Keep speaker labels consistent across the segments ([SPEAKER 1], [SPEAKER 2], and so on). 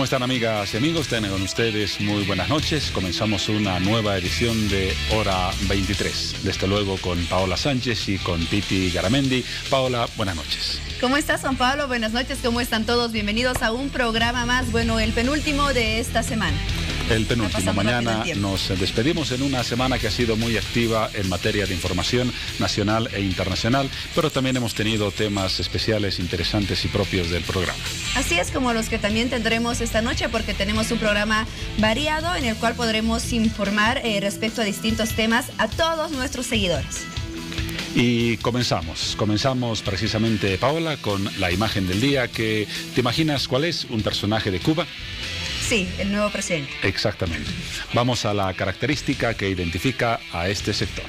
[SPEAKER 1] están, amigas y amigos? Tengan con ustedes muy buenas noches. Comenzamos una nueva edición de Hora 23. Desde luego con Paola Sánchez y con Piti Garamendi. Paola, buenas noches.
[SPEAKER 2] ¿Cómo estás, Juan Pablo? Buenas noches, ¿cómo están todos? Bienvenidos a un programa más, bueno, el penúltimo de esta semana.
[SPEAKER 1] El penúltimo. Mañana nos despedimos en una semana que ha sido muy activa en materia de información nacional e internacional, pero también hemos tenido temas especiales, interesantes y propios del programa.
[SPEAKER 2] Así es, como los que también tendremos esta noche, porque tenemos un programa variado en el cual podremos informar respecto a distintos temas a todos nuestros seguidores.
[SPEAKER 1] Y comenzamos precisamente, Paola, con la imagen del día. Que ¿te imaginas cuál es? ¿Un personaje de Cuba?
[SPEAKER 2] Sí, el nuevo presidente.
[SPEAKER 1] Exactamente. Vamos a la característica que identifica a este sector.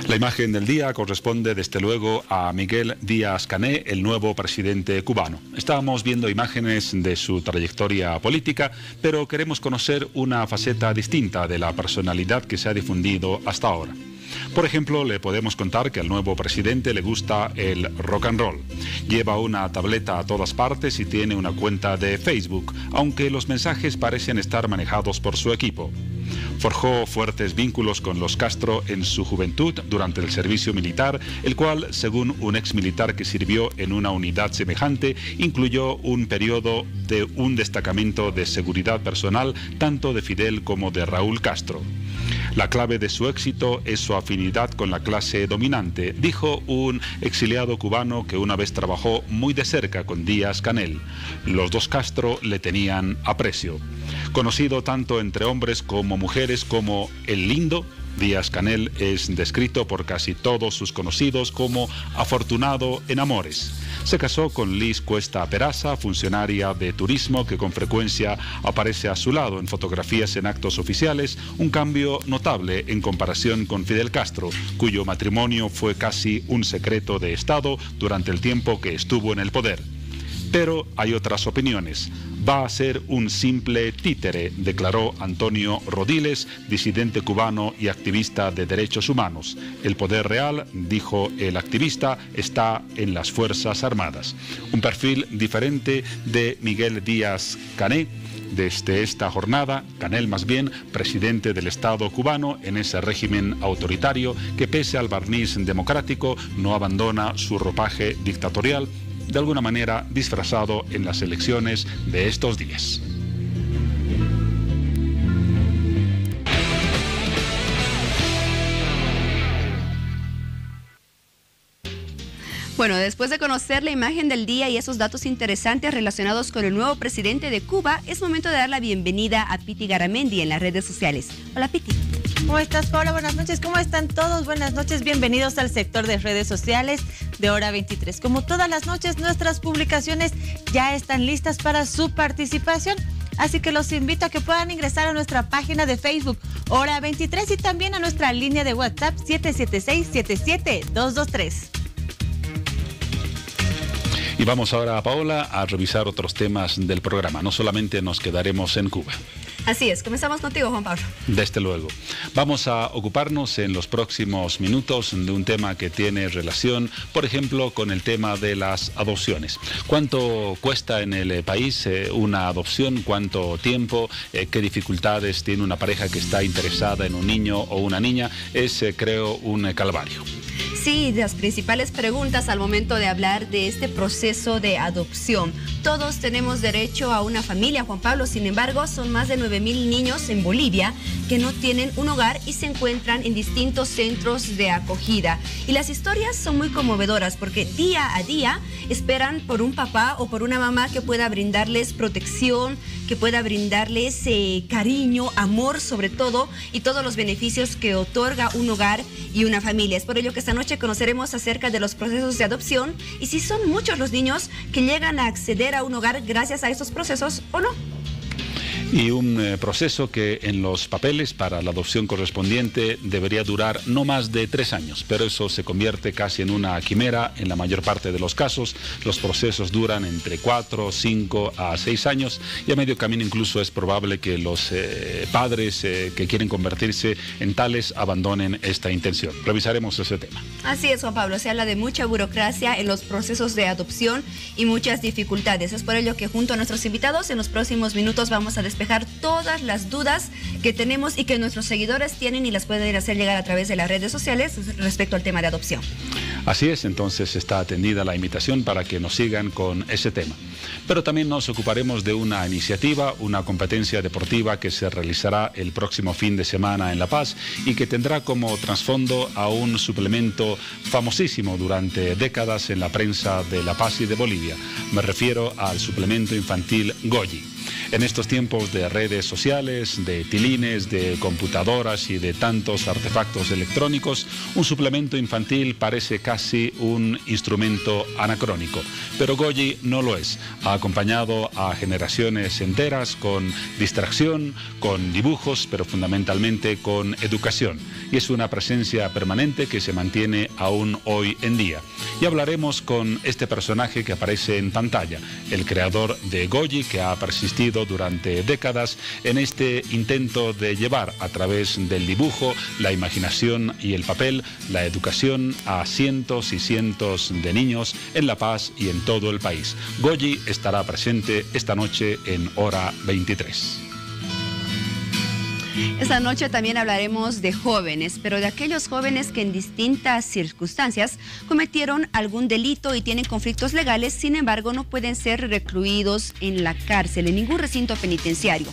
[SPEAKER 1] La imagen del día corresponde desde luego a Miguel Díaz-Canel, el nuevo presidente cubano. Estábamos viendo imágenes de su trayectoria política, pero queremos conocer una faceta distinta de la personalidad que se ha difundido hasta ahora. Por ejemplo, le podemos contar que al nuevo presidente le gusta el rock and roll. Lleva una tableta a todas partes y tiene una cuenta de Facebook, aunque los mensajes parecen estar manejados por su equipo. Forjó fuertes vínculos con los Castro en su juventud durante el servicio militar, el cual, según un ex militar que sirvió en una unidad semejante, incluyó un periodo de un destacamento de seguridad personal tanto de Fidel como de Raúl Castro. La clave de su éxito es su afinidad con la clase dominante, dijo un exiliado cubano que una vez trabajó muy de cerca con Díaz-Canel. Los dos Castro le tenían aprecio. Conocido tanto entre hombres como mujeres como el lindo, Díaz-Canel es descrito por casi todos sus conocidos como afortunado en amores. Se casó con Liz Cuesta Peraza, funcionaria de turismo que con frecuencia aparece a su lado en fotografías en actos oficiales, un cambio notable en comparación con Fidel Castro, cuyo matrimonio fue casi un secreto de Estado durante el tiempo que estuvo en el poder. Pero hay otras opiniones. Va a ser un simple títere, declaró Antonio Rodiles, disidente cubano y activista de derechos humanos. El poder real, dijo el activista, está en las Fuerzas Armadas. Un perfil diferente de Miguel Díaz-Canel. Desde esta jornada, Canel más bien, presidente del Estado cubano en ese régimen autoritario que pese al barniz democrático no abandona su ropaje dictatorial, de alguna manera disfrazado en las elecciones de estos días.
[SPEAKER 2] Bueno, después de conocer la imagen del día y esos datos interesantes relacionados con el nuevo presidente de Cuba, es momento de dar la bienvenida a Piti Garamendi en las redes sociales. Hola, Piti.
[SPEAKER 3] ¿Cómo estás, Paola? Buenas noches. ¿Cómo están todos? Buenas noches. Bienvenidos al sector de redes sociales de Hora 23. Como todas las noches, nuestras publicaciones ya están listas para su participación. Así que los invito a que puedan ingresar a nuestra página de Facebook, Hora 23, y también a nuestra línea de WhatsApp, 776-77223.
[SPEAKER 1] Y vamos ahora, Paola, a revisar otros temas del programa. No solamente nos quedaremos en Cuba.
[SPEAKER 2] Así es, comenzamos contigo, Juan Pablo.
[SPEAKER 1] Desde luego. Vamos a ocuparnos en los próximos minutos de un tema que tiene relación, por ejemplo, con el tema de las adopciones. ¿Cuánto cuesta en el país una adopción? ¿Cuánto tiempo? ¿Qué dificultades tiene una pareja que está interesada en un niño o una niña? Es, creo, un calvario.
[SPEAKER 2] Sí, las principales preguntas al momento de hablar de este proceso de adopción. Todos tenemos derecho a una familia, Juan Pablo. Sin embargo, son más de 9,000 niños en Bolivia que no tienen un hogar y se encuentran en distintos centros de acogida. Y las historias son muy conmovedoras porque día a día esperan por un papá o por una mamá que pueda brindarles protección, que pueda brindarles cariño, amor sobre todo, y todos los beneficios que otorga un hogar y una familia. Es por ello que esta noche conoceremos acerca de los procesos de adopción y si son muchos los niños que llegan a acceder a un hogar gracias a estos procesos o no.
[SPEAKER 1] Y un proceso que en los papeles para la adopción correspondiente debería durar no más de 3 años, pero eso se convierte casi en una quimera en la mayor parte de los casos. Los procesos duran entre 4, 5 a 6 años y a medio camino incluso es probable que los padres que quieren convertirse en tales abandonen esta intención. Revisaremos ese tema.
[SPEAKER 2] Así es, Juan Pablo, se habla de mucha burocracia en los procesos de adopción y muchas dificultades. Es por ello que junto a nuestros invitados en los próximos minutos vamos a despejar todas las dudas que tenemos y que nuestros seguidores tienen y las pueden hacer llegar a través de las redes sociales respecto al tema de adopción.
[SPEAKER 1] Así es, entonces está atendida la invitación para que nos sigan con ese tema. Pero también nos ocuparemos de una iniciativa, una competencia deportiva que se realizará el próximo fin de semana en La Paz y que tendrá como trasfondo a un suplemento famosísimo durante décadas en la prensa de La Paz y de Bolivia. Me refiero al suplemento infantil Goyi. En estos tiempos de redes sociales, de tilines, de computadoras y de tantos artefactos electrónicos, un suplemento infantil parece casi un instrumento anacrónico. Pero Goyi no lo es. Ha acompañado a generaciones enteras con distracción, con dibujos, pero fundamentalmente con educación. Y es una presencia permanente que se mantiene aún hoy en día. Y hablaremos con este personaje que aparece en pantalla, el creador de Goyi, que ha persistido durante décadas en este intento de llevar a través del dibujo, la imaginación y el papel, la educación a cientos y cientos de niños en La Paz y en todo el país. Goyi estará presente esta noche en Hora 23.
[SPEAKER 2] Esta noche también hablaremos de jóvenes, pero de aquellos jóvenes que en distintas circunstancias cometieron algún delito y tienen conflictos legales, sin embargo no pueden ser recluidos en la cárcel, en ningún recinto penitenciario.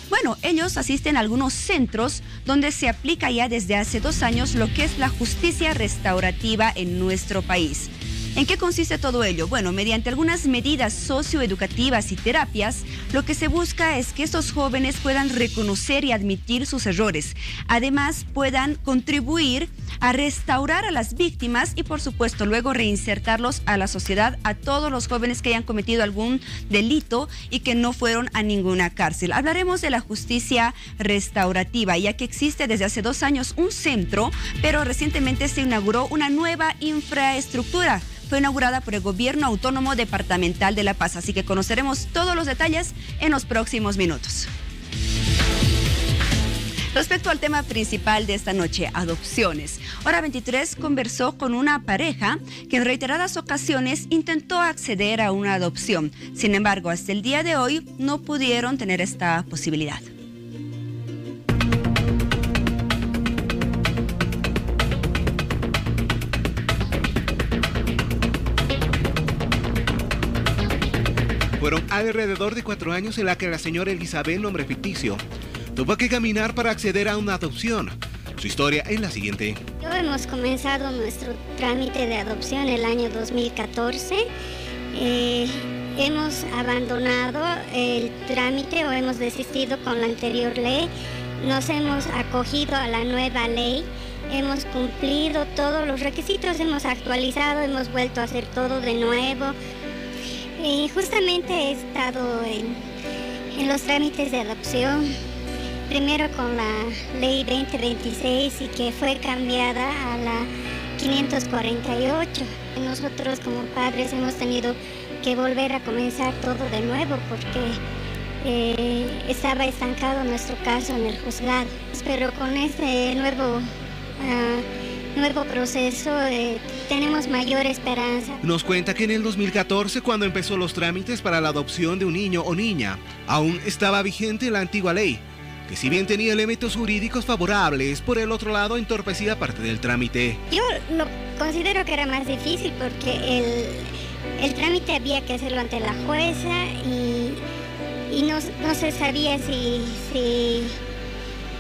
[SPEAKER 2] Bueno, ellos asisten a algunos centros donde se aplica ya desde hace 2 años lo que es la justicia restaurativa en nuestro país. ¿En qué consiste todo ello? Bueno, mediante algunas medidas socioeducativas y terapias, lo que se busca es que estos jóvenes puedan reconocer y admitir sus errores. Además, puedan contribuir a restaurar a las víctimas y, por supuesto, luego reinsertarlos a la sociedad, a todos los jóvenes que hayan cometido algún delito y que no fueron a ninguna cárcel. Hablaremos de la justicia restaurativa, ya que existe desde hace 2 años un centro, pero recientemente se inauguró una nueva infraestructura. Fue inaugurada por el Gobierno Autónomo Departamental de La Paz, así que conoceremos todos los detalles en los próximos minutos. Respecto al tema principal de esta noche, adopciones. Hora 23 conversó con una pareja que en reiteradas ocasiones intentó acceder a una adopción. Sin embargo, hasta el día de hoy no pudieron tener esta posibilidad.
[SPEAKER 4] Fueron alrededor de 4 años en la que la señora Elizabeth, nombre ficticio, tuvo que caminar para acceder a una adopción. Su historia es la siguiente.
[SPEAKER 5] Hemos comenzado nuestro trámite de adopción el año 2014. Hemos abandonado el trámite o hemos desistido con la anterior ley. Nos hemos acogido a la nueva ley. Hemos cumplido todos los requisitos, hemos actualizado, hemos vuelto a hacer todo de nuevo. Y justamente he estado en los trámites de adopción, primero con la ley 2026 y que fue cambiada a la 548. Nosotros como padres hemos tenido que volver a comenzar todo de nuevo porque estaba estancado nuestro caso en el juzgado. Pero con este nuevo proceso tenemos mayor esperanza.
[SPEAKER 4] Nos cuenta que en el 2014, cuando empezó los trámites para la adopción de un niño o niña, aún estaba vigente la antigua ley, que si bien tenía elementos jurídicos favorables, por el otro lado entorpecía parte del trámite.
[SPEAKER 5] Yo lo considero que era más difícil porque el trámite había que hacerlo ante la jueza y no se sabía si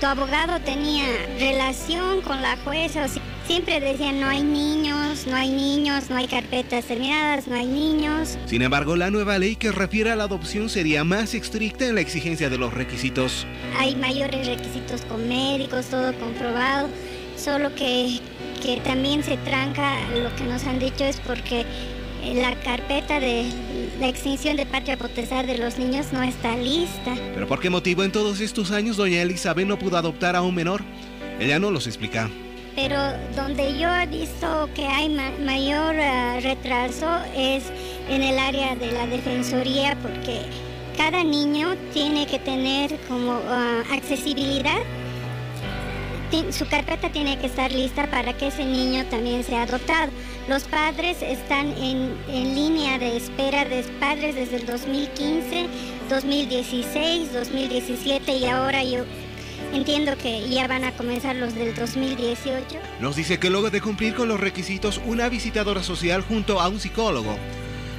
[SPEAKER 5] tu abogado tenía relación con la jueza o si siempre decían no hay niños, no hay carpetas terminadas, no hay niños.
[SPEAKER 4] Sin embargo, la nueva ley que refiere a la adopción sería más estricta en la exigencia de los requisitos.
[SPEAKER 5] Hay mayores requisitos con médicos, todo comprobado, solo que también se tranca, lo que nos han dicho es porque la carpeta de la extinción de patria potestad de los niños no está lista.
[SPEAKER 4] ¿Pero por qué motivo en todos estos años doña Elizabeth no pudo adoptar a un menor? Ella no los explica.
[SPEAKER 5] Pero donde yo he visto que hay mayor retraso es en el área de la defensoría, porque cada niño tiene que tener como accesibilidad. Su carpeta tiene que estar lista para que ese niño también sea adoptado. Los padres están en línea de espera de padres desde el 2015, 2016, 2017 y ahora yo entiendo que ya van a comenzar los del 2018.
[SPEAKER 4] Nos dice que luego de cumplir con los requisitos, una visitadora social junto a un psicólogo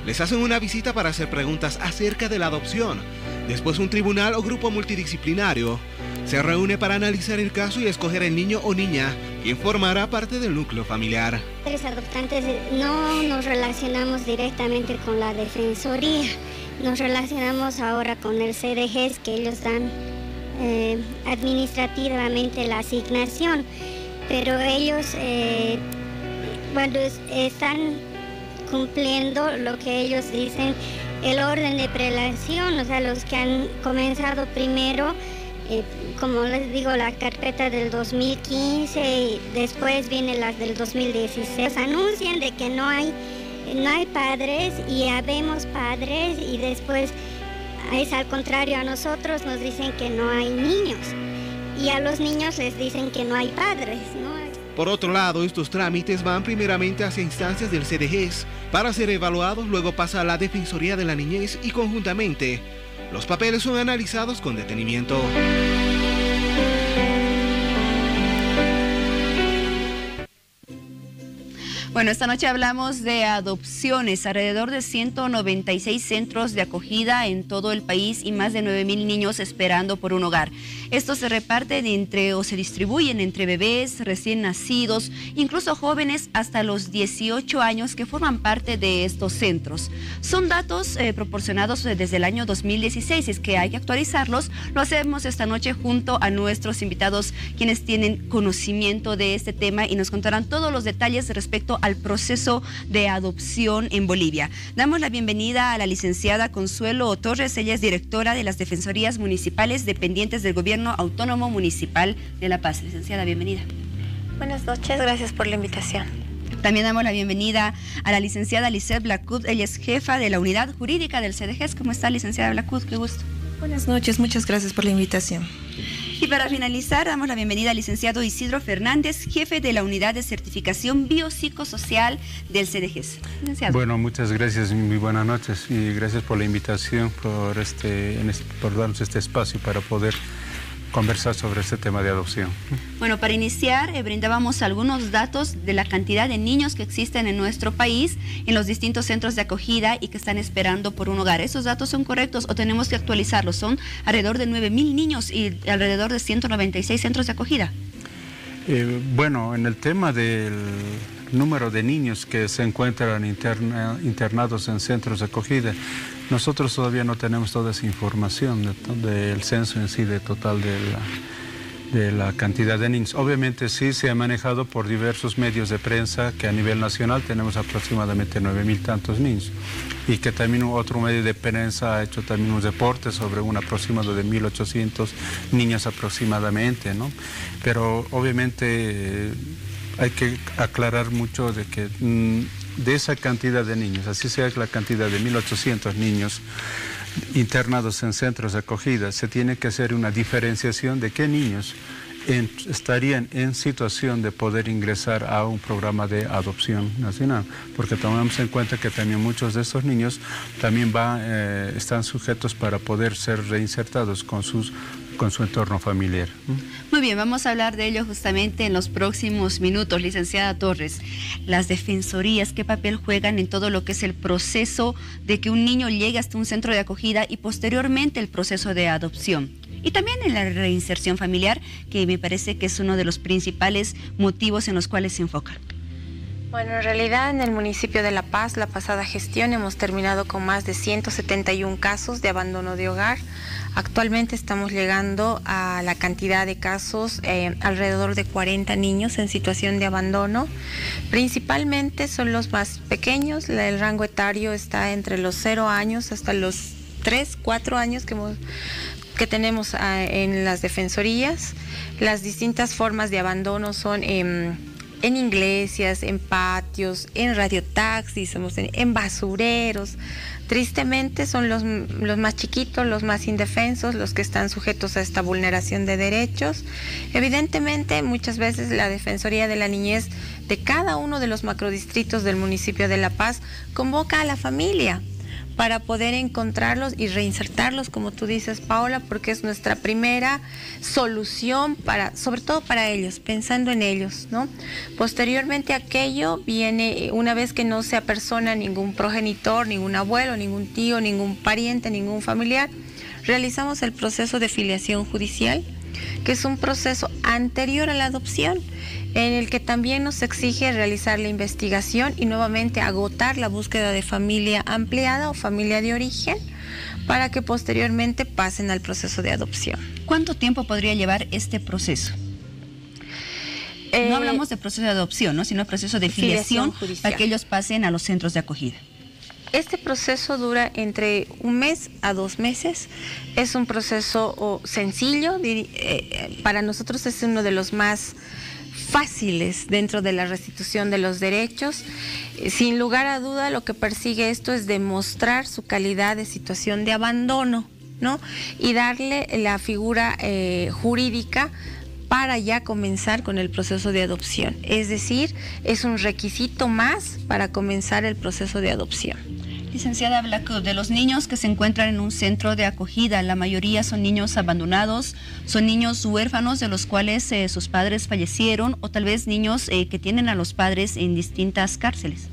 [SPEAKER 4] les hacen una visita para hacer preguntas acerca de la adopción. Después un tribunal o grupo multidisciplinario se reúne para analizar el caso y escoger el niño o niña quien formará parte del núcleo familiar.
[SPEAKER 5] Los adoptantes no nos relacionamos directamente con la defensoría, nos relacionamos ahora con el CDGs, que ellos dan administrativamente la asignación, pero ellos cuando están cumpliendo lo que ellos dicen, el orden de prelación, o sea, los que han comenzado primero, como les digo, la carpeta del 2015 y después vienen las del 2016. Anuncian de que no hay padres y habemos padres y después es al contrario, a nosotros nos dicen que no hay niños y a los niños les dicen que no hay padres, ¿no?
[SPEAKER 4] Por otro lado, estos trámites van primeramente hacia instancias del CDGs para ser evaluados, luego pasa a la Defensoría de la Niñez y conjuntamente los papeles son analizados con detenimiento.
[SPEAKER 2] Bueno, esta noche hablamos de adopciones, alrededor de 196 centros de acogida en todo el país y más de 9,000 niños esperando por un hogar. Estos se reparten o se distribuyen entre bebés, recién nacidos, incluso jóvenes hasta los 18 años que forman parte de estos centros. Son datos proporcionados desde el año 2016, es que hay que actualizarlos. Lo hacemos esta noche junto a nuestros invitados, quienes tienen conocimiento de este tema y nos contarán todos los detalles respecto al proceso de adopción en Bolivia. Damos la bienvenida a la licenciada Consuelo Torres. Ella es directora de las Defensorías Municipales dependientes del Gobierno Autónomo Municipal de La Paz. Licenciada, bienvenida.
[SPEAKER 6] Buenas noches, gracias por la invitación.
[SPEAKER 2] También damos la bienvenida a la licenciada Lisette Blacud. Ella es jefa de la unidad jurídica del CDGs. ¿Cómo está, licenciada Blacud? Qué gusto.
[SPEAKER 6] Buenas noches, muchas gracias por la invitación.
[SPEAKER 2] Y para finalizar, damos la bienvenida al licenciado Isidro Fernández, jefe de la unidad de certificación biopsicosocial del CDGs. Licenciado.
[SPEAKER 7] Bueno, muchas gracias, muy buenas noches y gracias por la invitación, por darnos este espacio para poder conversar sobre este tema de adopción.
[SPEAKER 2] Bueno, para iniciar, brindábamos algunos datos de la cantidad de niños que existen en nuestro país en los distintos centros de acogida y que están esperando por un hogar. ¿Esos datos son correctos o tenemos que actualizarlos? Son alrededor de 9,000 niños y alrededor de 196 centros de acogida.
[SPEAKER 7] Bueno, en el tema del número de niños que se encuentran internados en centros de acogida, nosotros todavía no tenemos toda esa información del censo en sí, de total de la cantidad de niños. Obviamente sí se ha manejado por diversos medios de prensa que a nivel nacional tenemos aproximadamente 9,000 tantos niños y que también otro medio de prensa ha hecho también un reporte sobre un aproximado de 1.800 niños aproximadamente, ¿no? Pero obviamente hay que aclarar mucho de que de esa cantidad de niños, así sea la cantidad de 1.800 niños internados en centros de acogida, se tiene que hacer una diferenciación de qué niños estarían en situación de poder ingresar a un programa de adopción nacional, porque tomamos en cuenta que también muchos de estos niños también están sujetos para poder ser reinsertados con su entorno familiar.
[SPEAKER 2] Muy bien, vamos a hablar de ello justamente en los próximos minutos. Licenciada Torres, las defensorías, ¿qué papel juegan en todo lo que es el proceso de que un niño llegue hasta un centro de acogida y posteriormente el proceso de adopción? Y también en la reinserción familiar, que me parece que es uno de los principales motivos en los cuales se enfoca.
[SPEAKER 6] Bueno, en realidad en el municipio de La Paz, la pasada gestión hemos terminado con más de 171 casos de abandono de hogar. Actualmente estamos llegando a la cantidad de casos, alrededor de 40 niños en situación de abandono. Principalmente son los más pequeños, el rango etario está entre los 0 años hasta los 3, 4 años que tenemos en las defensorías. Las distintas formas de abandono son en iglesias, en patios, en radiotaxis, en basureros. Tristemente son los más chiquitos, los más indefensos, los que están sujetos a esta vulneración de derechos. Evidentemente, muchas veces la Defensoría de la Niñez de cada uno de los macrodistritos del municipio de La Paz convoca a la familia para poder encontrarlos y reinsertarlos, como tú dices, Paola, porque es nuestra primera solución, sobre todo para ellos, pensando en ellos, ¿no? Posteriormente aquello viene, una vez que no se apersona ningún progenitor, ningún abuelo, ningún tío, ningún pariente, ningún familiar, realizamos el proceso de filiación judicial, que es un proceso anterior a la adopción, en el que también nos exige realizar la investigación y nuevamente agotar la búsqueda de familia ampliada o familia de origen para que posteriormente pasen al proceso de adopción.
[SPEAKER 2] ¿Cuánto tiempo podría llevar este proceso? No hablamos de proceso de adopción, ¿no?, sino el proceso de filiación para que ellos pasen a los centros de acogida.
[SPEAKER 6] Este proceso dura entre 1 mes a 2 meses. Es un proceso sencillo, para nosotros es uno de los más fáciles dentro de la restitución de los derechos. Sin lugar a duda, lo que persigue esto es demostrar su calidad de situación de abandono, ¿no?, y darle la figura jurídica para ya comenzar con el proceso de adopción. Es decir, es un requisito más para comenzar el proceso de adopción.
[SPEAKER 2] Licenciada, habla de los niños que se encuentran en un centro de acogida. La mayoría son niños abandonados, son niños huérfanos de los cuales sus padres fallecieron, o tal vez niños que tienen a los padres en distintas cárceles.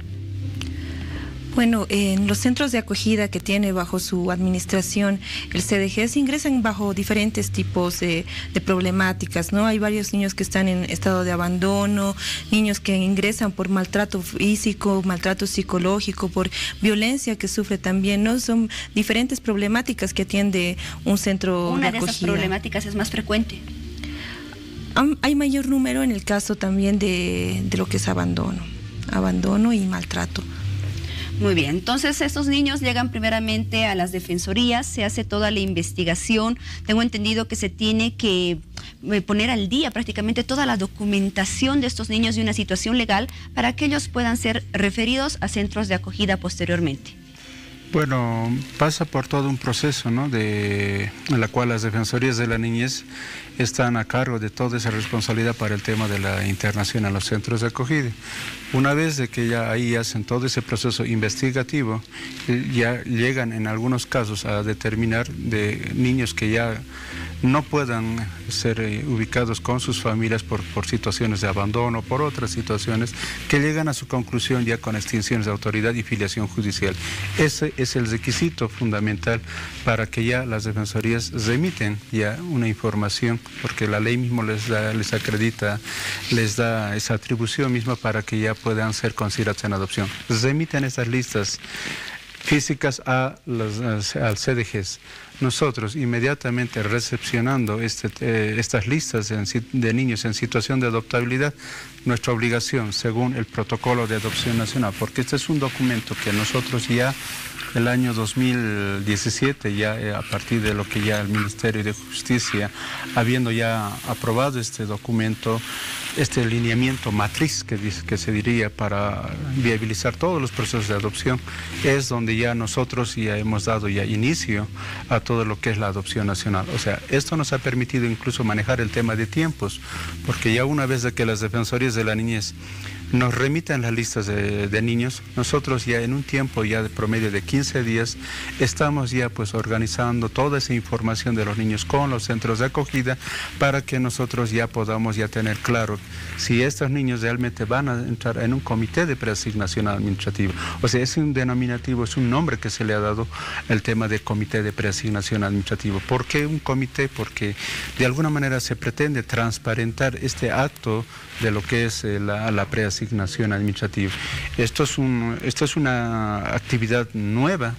[SPEAKER 8] Bueno, en los centros de acogida que tiene bajo su administración el CDG se ingresan bajo diferentes tipos de problemáticas, ¿no? Hay varios niños que están en estado de abandono, niños que ingresan por maltrato físico, maltrato psicológico, por violencia que sufre también, ¿no? Son diferentes problemáticas que atiende un centro de acogida.
[SPEAKER 2] Una de esas problemáticas es más frecuente.
[SPEAKER 8] Hay mayor número en el caso también de lo que es abandono y maltrato.
[SPEAKER 2] Muy bien, entonces estos niños llegan primeramente a las defensorías, se hace toda la investigación. Tengo entendido que se tiene que poner al día prácticamente toda la documentación de estos niños y una situación legal para que ellos puedan ser referidos a centros de acogida posteriormente.
[SPEAKER 7] Bueno, pasa por todo un proceso, ¿no?, en la cual las defensorías de la niñez están a cargo de toda esa responsabilidad para el tema de la internación a los centros de acogida. Una vez de que ya ahí hacen todo ese proceso investigativo, ya llegan en algunos casos a determinar de niños que ya no puedan ser ubicados con sus familias por situaciones de abandono, por otras situaciones, que llegan a su conclusión ya con extinciones de autoridad y filiación judicial. Ese es el requisito fundamental para que ya las defensorías remiten ya una información, porque la ley mismo les acredita, les da esa atribución misma para que ya puedan ser considerados en adopción. Remiten estas listas físicas al CDG. Nosotros inmediatamente recepcionando estas listas de niños en situación de adoptabilidad, nuestra obligación según el protocolo de adopción nacional, porque este es un documento que nosotros ya el año 2017, ya a partir de lo que ya el Ministerio de Justicia, habiendo ya aprobado este documento, este lineamiento matriz que se diría para viabilizar todos los procesos de adopción, es donde ya nosotros ya hemos dado ya inicio a todo lo que es la adopción nacional. O sea, esto nos ha permitido incluso manejar el tema de tiempos, porque ya una vez de que las defensorías de la niñez nos remitan las listas de niños, nosotros ya en un tiempo ya de promedio de 15 días estamos ya pues organizando toda esa información de los niños con los centros de acogida para que nosotros ya podamos ya tener claro si estos niños realmente van a entrar en un comité de preasignación administrativa. O sea, es un denominativo, es un nombre que se le ha dado el tema de comité de preasignación administrativo. ¿Por qué un comité? Porque de alguna manera se pretende transparentar este acto de lo que es la preasignación preasignación administrativa. Esto es una actividad nueva,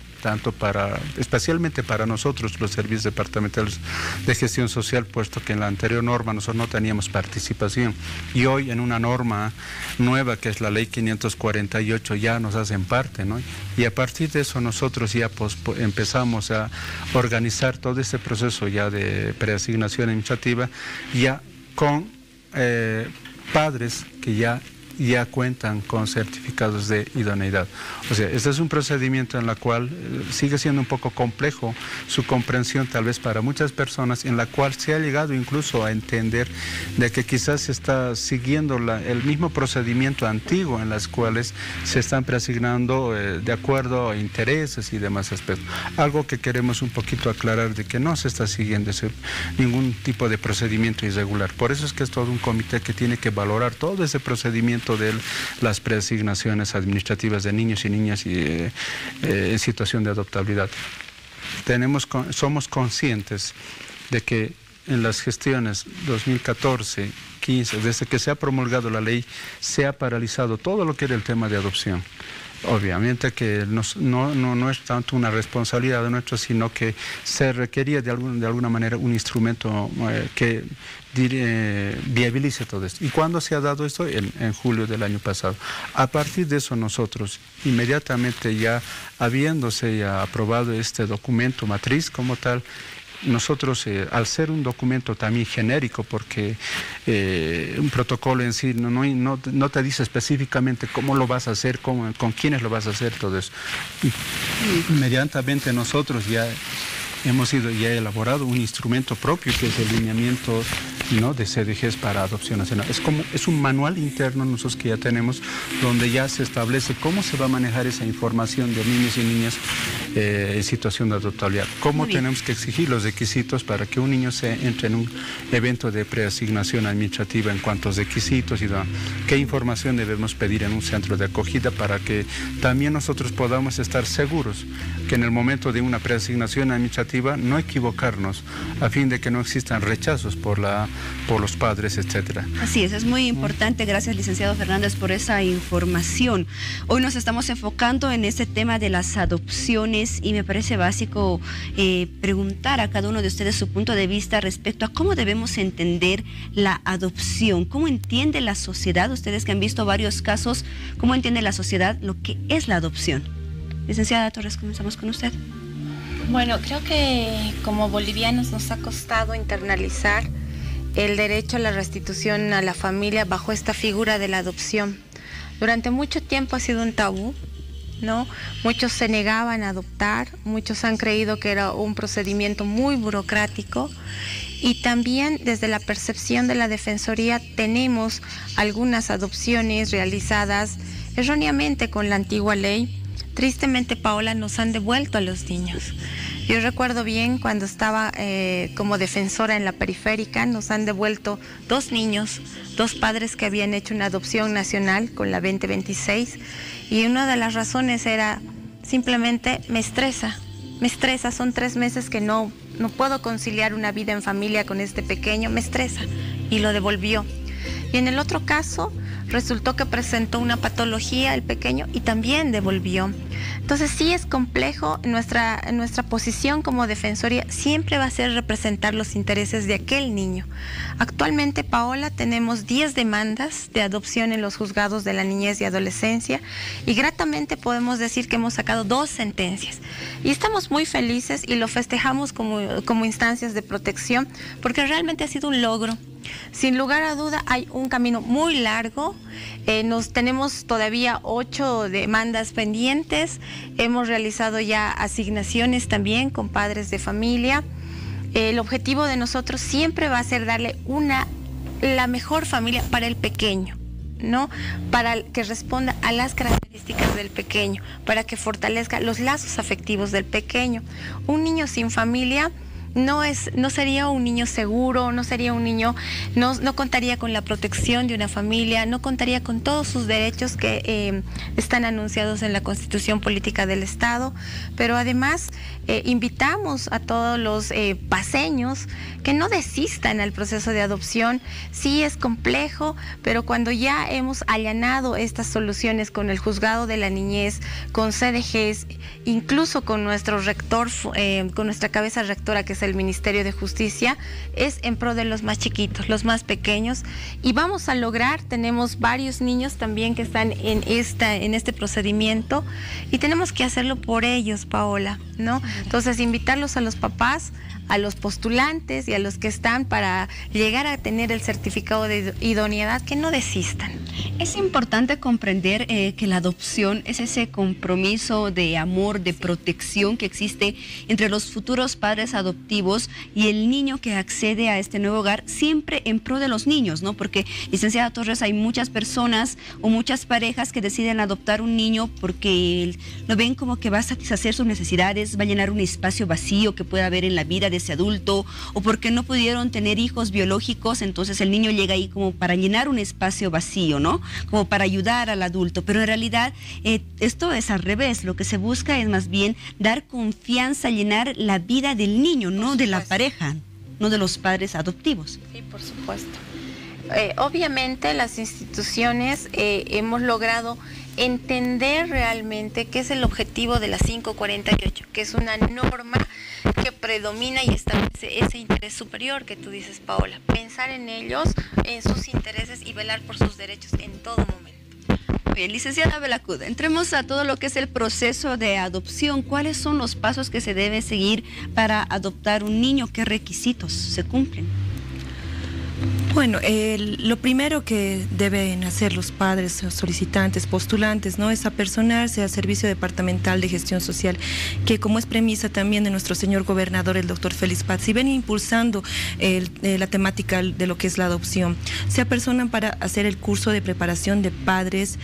[SPEAKER 7] especialmente para nosotros, los servicios departamentales de gestión social, puesto que en la anterior norma nosotros no teníamos participación, y hoy en una norma nueva que es la ley 548 ya nos hacen parte, ¿no? Y a partir de eso nosotros ya empezamos a organizar todo este proceso ya de preasignación administrativa, ya con padres que ya cuentan con certificados de idoneidad. O sea, este es un procedimiento en el cual sigue siendo un poco complejo su comprensión, tal vez para muchas personas, en la cual se ha llegado incluso a entender de que quizás se está siguiendo el mismo procedimiento antiguo en las cuales se están preasignando de acuerdo a intereses y demás aspectos. Algo que queremos un poquito aclarar, de que no se está siguiendo ningún tipo de procedimiento irregular. Por eso es que es todo un comité que tiene que valorar todo ese procedimiento de las preasignaciones administrativas de niños y niñas en situación de adoptabilidad. Somos conscientes de que en las gestiones 2014, 15, desde que se ha promulgado la ley, se ha paralizado todo lo que era el tema de adopción. Obviamente que no es tanto una responsabilidad nuestra, sino que se requería de alguna manera un instrumento que viabilice todo esto. ¿Y cuándo se ha dado esto? En julio del año pasado. A partir de eso nosotros, inmediatamente ya habiéndose ya aprobado este documento matriz como tal, nosotros, al ser un documento también genérico, porque un protocolo en sí no te dice específicamente cómo lo vas a hacer, con quiénes lo vas a hacer, todo eso. Inmediatamente nosotros ya hemos elaborado un instrumento propio que es el lineamiento, ¿no?, de CDGs para adopción nacional. Es un manual interno nosotros que ya tenemos, donde ya se establece cómo se va a manejar esa información de niños y niñas en situación de adoptabilidad. Cómo tenemos que exigir los requisitos para que un niño entre en un evento de preasignación administrativa en cuanto a requisitos y qué información debemos pedir en un centro de acogida para que también nosotros podamos estar seguros que en el momento de una preasignación administrativa no equivocarnos a fin de que no existan rechazos por los padres, etcétera.
[SPEAKER 2] Así es muy importante. Gracias, licenciado Fernández, por esa información. Hoy nos estamos enfocando en este tema de las adopciones y me parece básico preguntar a cada uno de ustedes su punto de vista respecto a cómo debemos entender la adopción, cómo entiende la sociedad, ustedes que han visto varios casos, cómo entiende la sociedad lo que es la adopción. Licenciada Torres, comenzamos con usted.
[SPEAKER 6] Bueno, creo que como bolivianos nos ha costado internalizar el derecho a la restitución a la familia bajo esta figura de la adopción. Durante mucho tiempo ha sido un tabú, ¿no? Muchos se negaban a adoptar, muchos han creído que era un procedimiento muy burocrático, y también desde la percepción de la Defensoría tenemos algunas adopciones realizadas erróneamente con la antigua ley. Tristemente, Paola, nos han devuelto a los niños. Yo recuerdo bien cuando estaba como defensora en la periférica, nos han devuelto 2 niños, 2 padres que habían hecho una adopción nacional con la 2026, y una de las razones era simplemente me estresa, son 3 meses que no puedo conciliar una vida en familia con este pequeño, me estresa, y lo devolvió. Y en el otro caso resultó que presentó una patología el pequeño y también devolvió. Entonces sí es complejo. Nuestra posición como Defensoría siempre va a ser representar los intereses de aquel niño. Actualmente, Paola, tenemos 10 demandas de adopción en los juzgados de la niñez y adolescencia, y gratamente podemos decir que hemos sacado 2 sentencias. Y estamos muy felices y lo festejamos como instancias de protección, porque realmente ha sido un logro. Sin lugar a duda hay un camino muy largo, tenemos todavía 8 demandas pendientes, hemos realizado ya asignaciones también con padres de familia. El objetivo de nosotros siempre va a ser darle la mejor familia para el pequeño, ¿no? Para que responda a las características del pequeño, para que fortalezca los lazos afectivos del pequeño. Un niño sin familia no sería un niño seguro, no sería un niño, no contaría con la protección de una familia, no contaría con todos sus derechos que están anunciados en la Constitución Política del Estado, pero además invitamos a todos los paceños que no desistan al proceso de adopción. Sí es complejo, pero cuando ya hemos allanado estas soluciones con el Juzgado de la Niñez, con CDGs, incluso con nuestro rector, con nuestra cabeza rectora, que es el Ministerio de Justicia, es en pro de los más chiquitos, los más pequeños, y vamos a lograr, tenemos varios niños también que están en este procedimiento, y tenemos que hacerlo por ellos, Paola, ¿no? Entonces, invitarlos a los papás, a los postulantes y a los que están para llegar a tener el certificado de idoneidad, que no desistan.
[SPEAKER 2] Es importante comprender que la adopción es ese compromiso de amor, de protección que existe entre los futuros padres adoptivos y el niño que accede a este nuevo hogar, siempre en pro de los niños, ¿no? Porque, licenciada Torres, hay muchas personas o muchas parejas que deciden adoptar un niño porque lo ven como que va a satisfacer sus necesidades, va a llenar un espacio vacío que pueda haber en la vida de ese adulto, o porque no pudieron tener hijos biológicos, entonces el niño llega ahí como para llenar un espacio vacío, ¿no? Como para ayudar al adulto, pero en realidad esto es al revés. Lo que se busca es más bien dar confianza, llenar la vida del niño, no de la pareja, no de los padres adoptivos.
[SPEAKER 6] Sí, por supuesto. Obviamente las instituciones hemos logrado entender realmente qué es el objetivo de la 548, que es una norma que predomina y establece ese interés superior que tú dices, Paola. Pensar en ellos, en sus intereses y velar por sus derechos en todo momento.
[SPEAKER 2] Bien, licenciada Belacud, entremos a todo lo que es el proceso de adopción. ¿Cuáles son los pasos que se debe seguir para adoptar un niño? ¿Qué requisitos se cumplen?
[SPEAKER 8] Bueno, lo primero que deben hacer los padres solicitantes, postulantes, ¿no?, es apersonarse al Servicio Departamental de Gestión Social, que como es premisa también de nuestro señor gobernador, el doctor Félix Paz, y ven impulsando la temática de lo que es la adopción. Se apersonan para hacer el curso de preparación de padres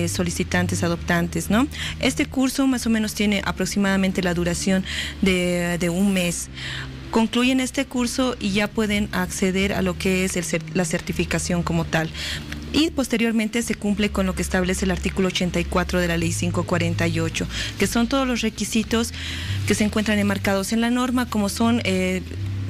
[SPEAKER 8] solicitantes, adoptantes, ¿no? Este curso más o menos tiene aproximadamente la duración de un mes. Concluyen este curso y ya pueden acceder a lo que es la certificación como tal. Y posteriormente se cumple con lo que establece el artículo 84 de la Ley 548, que son todos los requisitos que se encuentran enmarcados en la norma, como son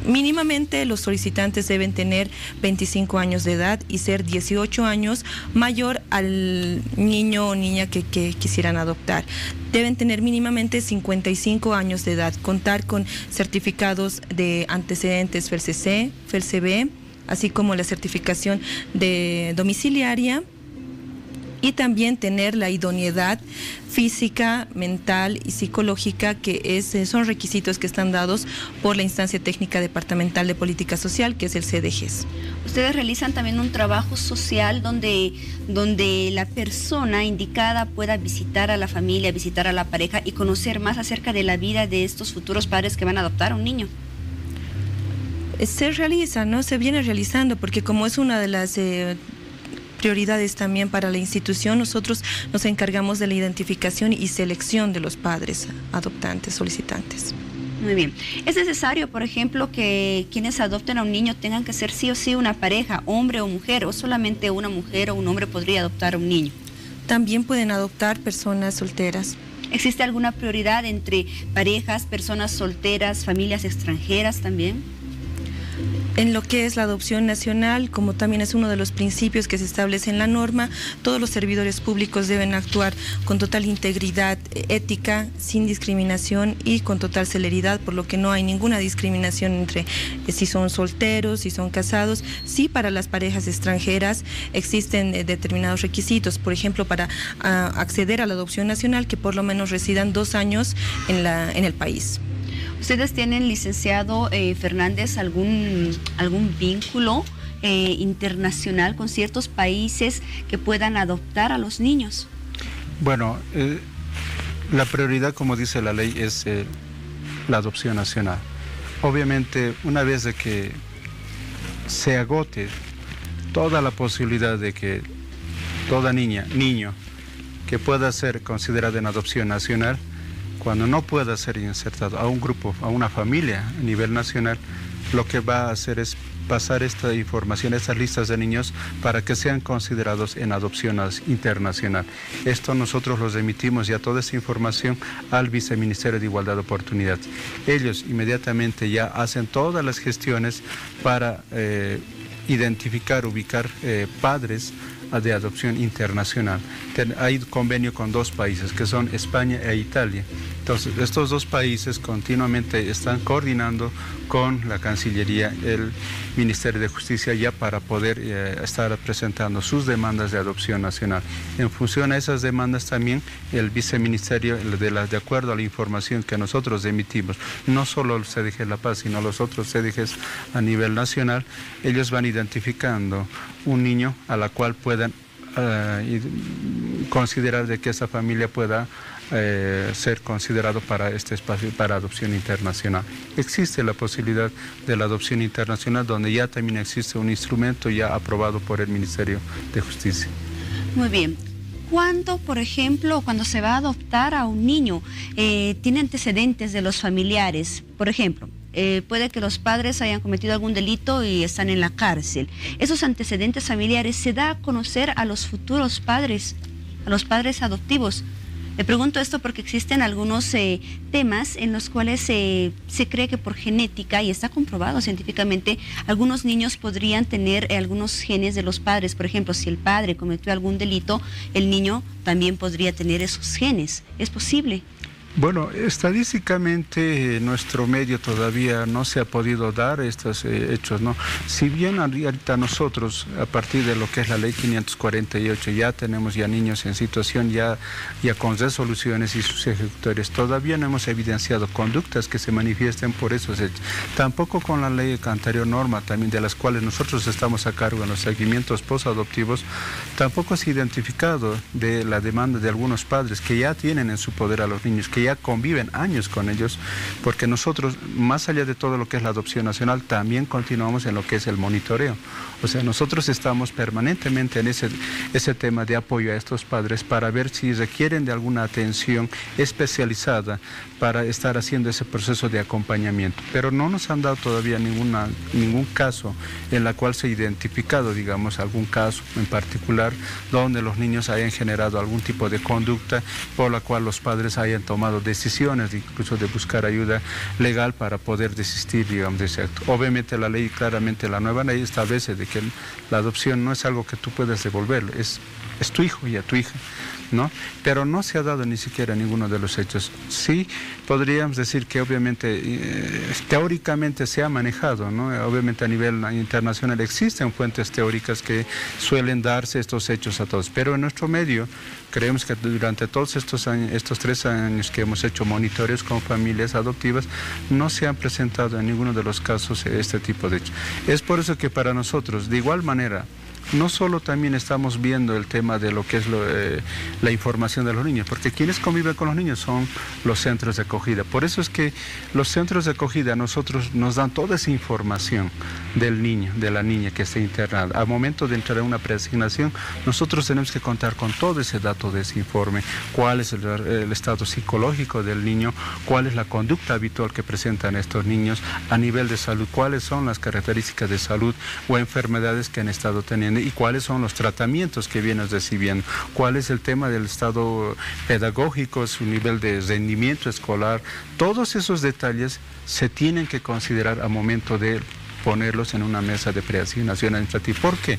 [SPEAKER 8] mínimamente los solicitantes deben tener 25 años de edad y ser 18 años mayor al niño o niña que quisieran adoptar. Deben tener mínimamente 55 años de edad, contar con certificados de antecedentes FELCC, FELCB, así como la certificación de domiciliaria, y también tener la idoneidad física, mental y psicológica, que son requisitos que están dados por la Instancia Técnica Departamental de Política Social, que es el CDGs.
[SPEAKER 2] Ustedes realizan también un trabajo social donde la persona indicada pueda visitar a la familia, visitar a la pareja y conocer más acerca de la vida de estos futuros padres que van a adoptar a un niño.
[SPEAKER 8] Se realiza, ¿no? Se viene realizando, porque como es una de las prioridades también para la institución, nosotros nos encargamos de la identificación y selección de los padres adoptantes, solicitantes.
[SPEAKER 2] Muy bien. ¿Es necesario, por ejemplo, que quienes adopten a un niño tengan que ser sí o sí una pareja, hombre o mujer, o solamente una mujer o un hombre podría adoptar a un niño?
[SPEAKER 8] También pueden adoptar personas solteras.
[SPEAKER 2] ¿Existe alguna prioridad entre parejas, personas solteras, familias extranjeras también?
[SPEAKER 8] En lo que es la adopción nacional, como también es uno de los principios que se establece en la norma, todos los servidores públicos deben actuar con total integridad ética, sin discriminación y con total celeridad, por lo que no hay ninguna discriminación entre si son solteros, si son casados. Sí, para las parejas extranjeras existen determinados requisitos, por ejemplo, para acceder a la adopción nacional, que por lo menos residan 2 años en el país.
[SPEAKER 2] ¿Ustedes tienen, licenciado Fernández, algún vínculo internacional con ciertos países que puedan adoptar a los niños?
[SPEAKER 7] Bueno, la prioridad, como dice la ley, es la adopción nacional. Obviamente, una vez de que se agote toda la posibilidad de que toda niño que pueda ser considerada en adopción nacional, cuando no pueda ser insertado a un grupo, a una familia a nivel nacional, lo que va a hacer es pasar esta información, estas listas de niños, para que sean considerados en adopción internacional. Esto nosotros los emitimos ya toda esa información al Viceministerio de Igualdad de Oportunidades. Ellos inmediatamente ya hacen todas las gestiones para identificar, ubicar padres de adopción internacional. Hay convenio con 2 países, que son España e Italia. Entonces, estos 2 países continuamente están coordinando con la Cancillería, el Ministerio de Justicia, ya para poder estar presentando sus demandas de adopción nacional. En función a esas demandas también, el Viceministerio, de acuerdo a la información que nosotros emitimos, no solo el CDG La Paz, sino los otros CDGs a nivel nacional, ellos van identificando un niño a la cual puedan considerar de que esa familia pueda ser considerado para este espacio, para adopción internacional. Existe la posibilidad de la adopción internacional, donde ya también existe un instrumento ya aprobado por el Ministerio de Justicia.
[SPEAKER 2] Muy bien. ¿Cuándo, por ejemplo, cuando se va a adoptar a un niño, tiene antecedentes de los familiares? Por ejemplo, puede que los padres hayan cometido algún delito y están en la cárcel. ¿Esos antecedentes familiares se da a conocer a los futuros padres, a los padres adoptivos? Le pregunto esto porque existen algunos temas en los cuales se cree que por genética, y está comprobado científicamente, algunos niños podrían tener algunos genes de los padres. Por ejemplo, si el padre cometió algún delito, el niño también podría tener esos genes. ¿Es posible?
[SPEAKER 7] Bueno, estadísticamente nuestro medio todavía no se ha podido dar estos hechos, ¿no? Si bien ahorita nosotros, a partir de lo que es la ley 548, ya tenemos ya niños en situación ya con resoluciones y sus ejecutores, todavía no hemos evidenciado conductas que se manifiesten por esos hechos. Tampoco con la ley anterior norma, también de las cuales nosotros estamos a cargo en los seguimientos posadoptivos, tampoco se ha identificado de la demanda de algunos padres que ya tienen en su poder a los niños, que ya conviven años con ellos, porque nosotros, más allá de todo lo que es la adopción nacional, también continuamos en lo que es el monitoreo. O sea, nosotros estamos permanentemente en ese tema de apoyo a estos padres para ver si requieren de alguna atención especializada para estar haciendo ese proceso de acompañamiento. Pero no nos han dado todavía ningún caso en la cual se ha identificado, digamos, algún caso en particular donde los niños hayan generado algún tipo de conducta por la cual los padres hayan tomado decisiones, incluso de buscar ayuda legal para poder desistir, digamos, de ese acto. Obviamente la ley, claramente la nueva ley establece de que la adopción no es algo que tú puedas devolver, es tu hijo y a tu hija, ¿no? Pero no se ha dado ni siquiera ninguno de los hechos. Sí, podríamos decir que obviamente, teóricamente se ha manejado, ¿no? Obviamente a nivel internacional existen fuentes teóricas que suelen darse estos hechos a todos, pero en nuestro medio creemos que durante todos estos años, estos 3 años que hemos hecho monitoreos con familias adoptivas, no se han presentado en ninguno de los casos este tipo de hechos. Es por eso que para nosotros, de igual manera, no solo también estamos viendo el tema de lo que es la información de los niños, porque quienes conviven con los niños son los centros de acogida. Por eso es que los centros de acogida a nosotros nos dan toda esa información del niño, de la niña que está internada. Al momento de entrar a una preasignación, nosotros tenemos que contar con todo ese dato de ese informe, cuál es el estado psicológico del niño, cuál es la conducta habitual que presentan estos niños a nivel de salud, cuáles son las características de salud o enfermedades que han estado teniendo, y cuáles son los tratamientos que vienen recibiendo, cuál es el tema del estado pedagógico, su nivel de rendimiento escolar. Todos esos detalles se tienen que considerar al momento de ponerlos en una mesa de preasignación administrativa. ¿Por qué?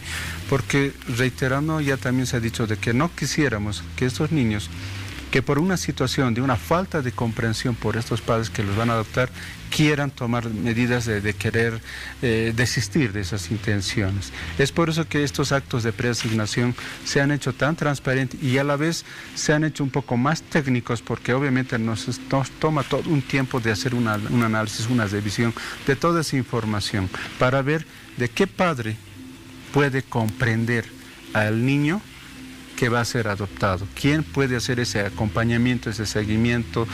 [SPEAKER 7] Porque, reiterando, ya también se ha dicho de que no quisiéramos que estos niños, que por una situación de una falta de comprensión por estos padres que los van a adoptar, quieran tomar medidas de querer desistir de esas intenciones. Es por eso que estos actos de preasignación se han hecho tan transparentes y a la vez se han hecho un poco más técnicos, porque obviamente nos toma todo un tiempo de hacer un análisis, una revisión de toda esa información para ver de qué padre puede comprender al niño que va a ser adoptado, quién puede hacer ese acompañamiento, ese seguimiento,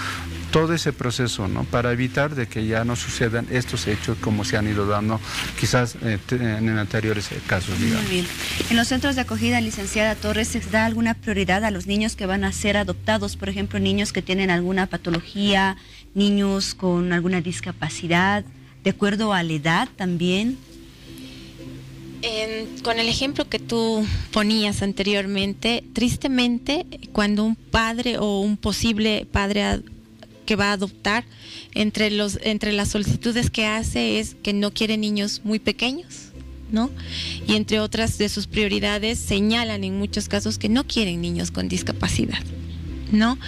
[SPEAKER 7] todo ese proceso, ¿no? Para evitar de que ya no sucedan estos hechos como se han ido dando quizás en anteriores casos, digamos.
[SPEAKER 2] Muy bien. En los centros de acogida, licenciada Torres, ¿se da alguna prioridad a los niños que van a ser adoptados? Por ejemplo, niños que tienen alguna patología, niños con alguna discapacidad, de acuerdo a la edad también.
[SPEAKER 6] Con el ejemplo que tú ponías anteriormente, tristemente, cuando un padre o un posible padre que va a adoptar, entre las solicitudes que hace es que no quiere niños muy pequeños, ¿no? Y entre otras de sus prioridades señalan en muchos casos que no quieren niños con discapacidad, ¿no?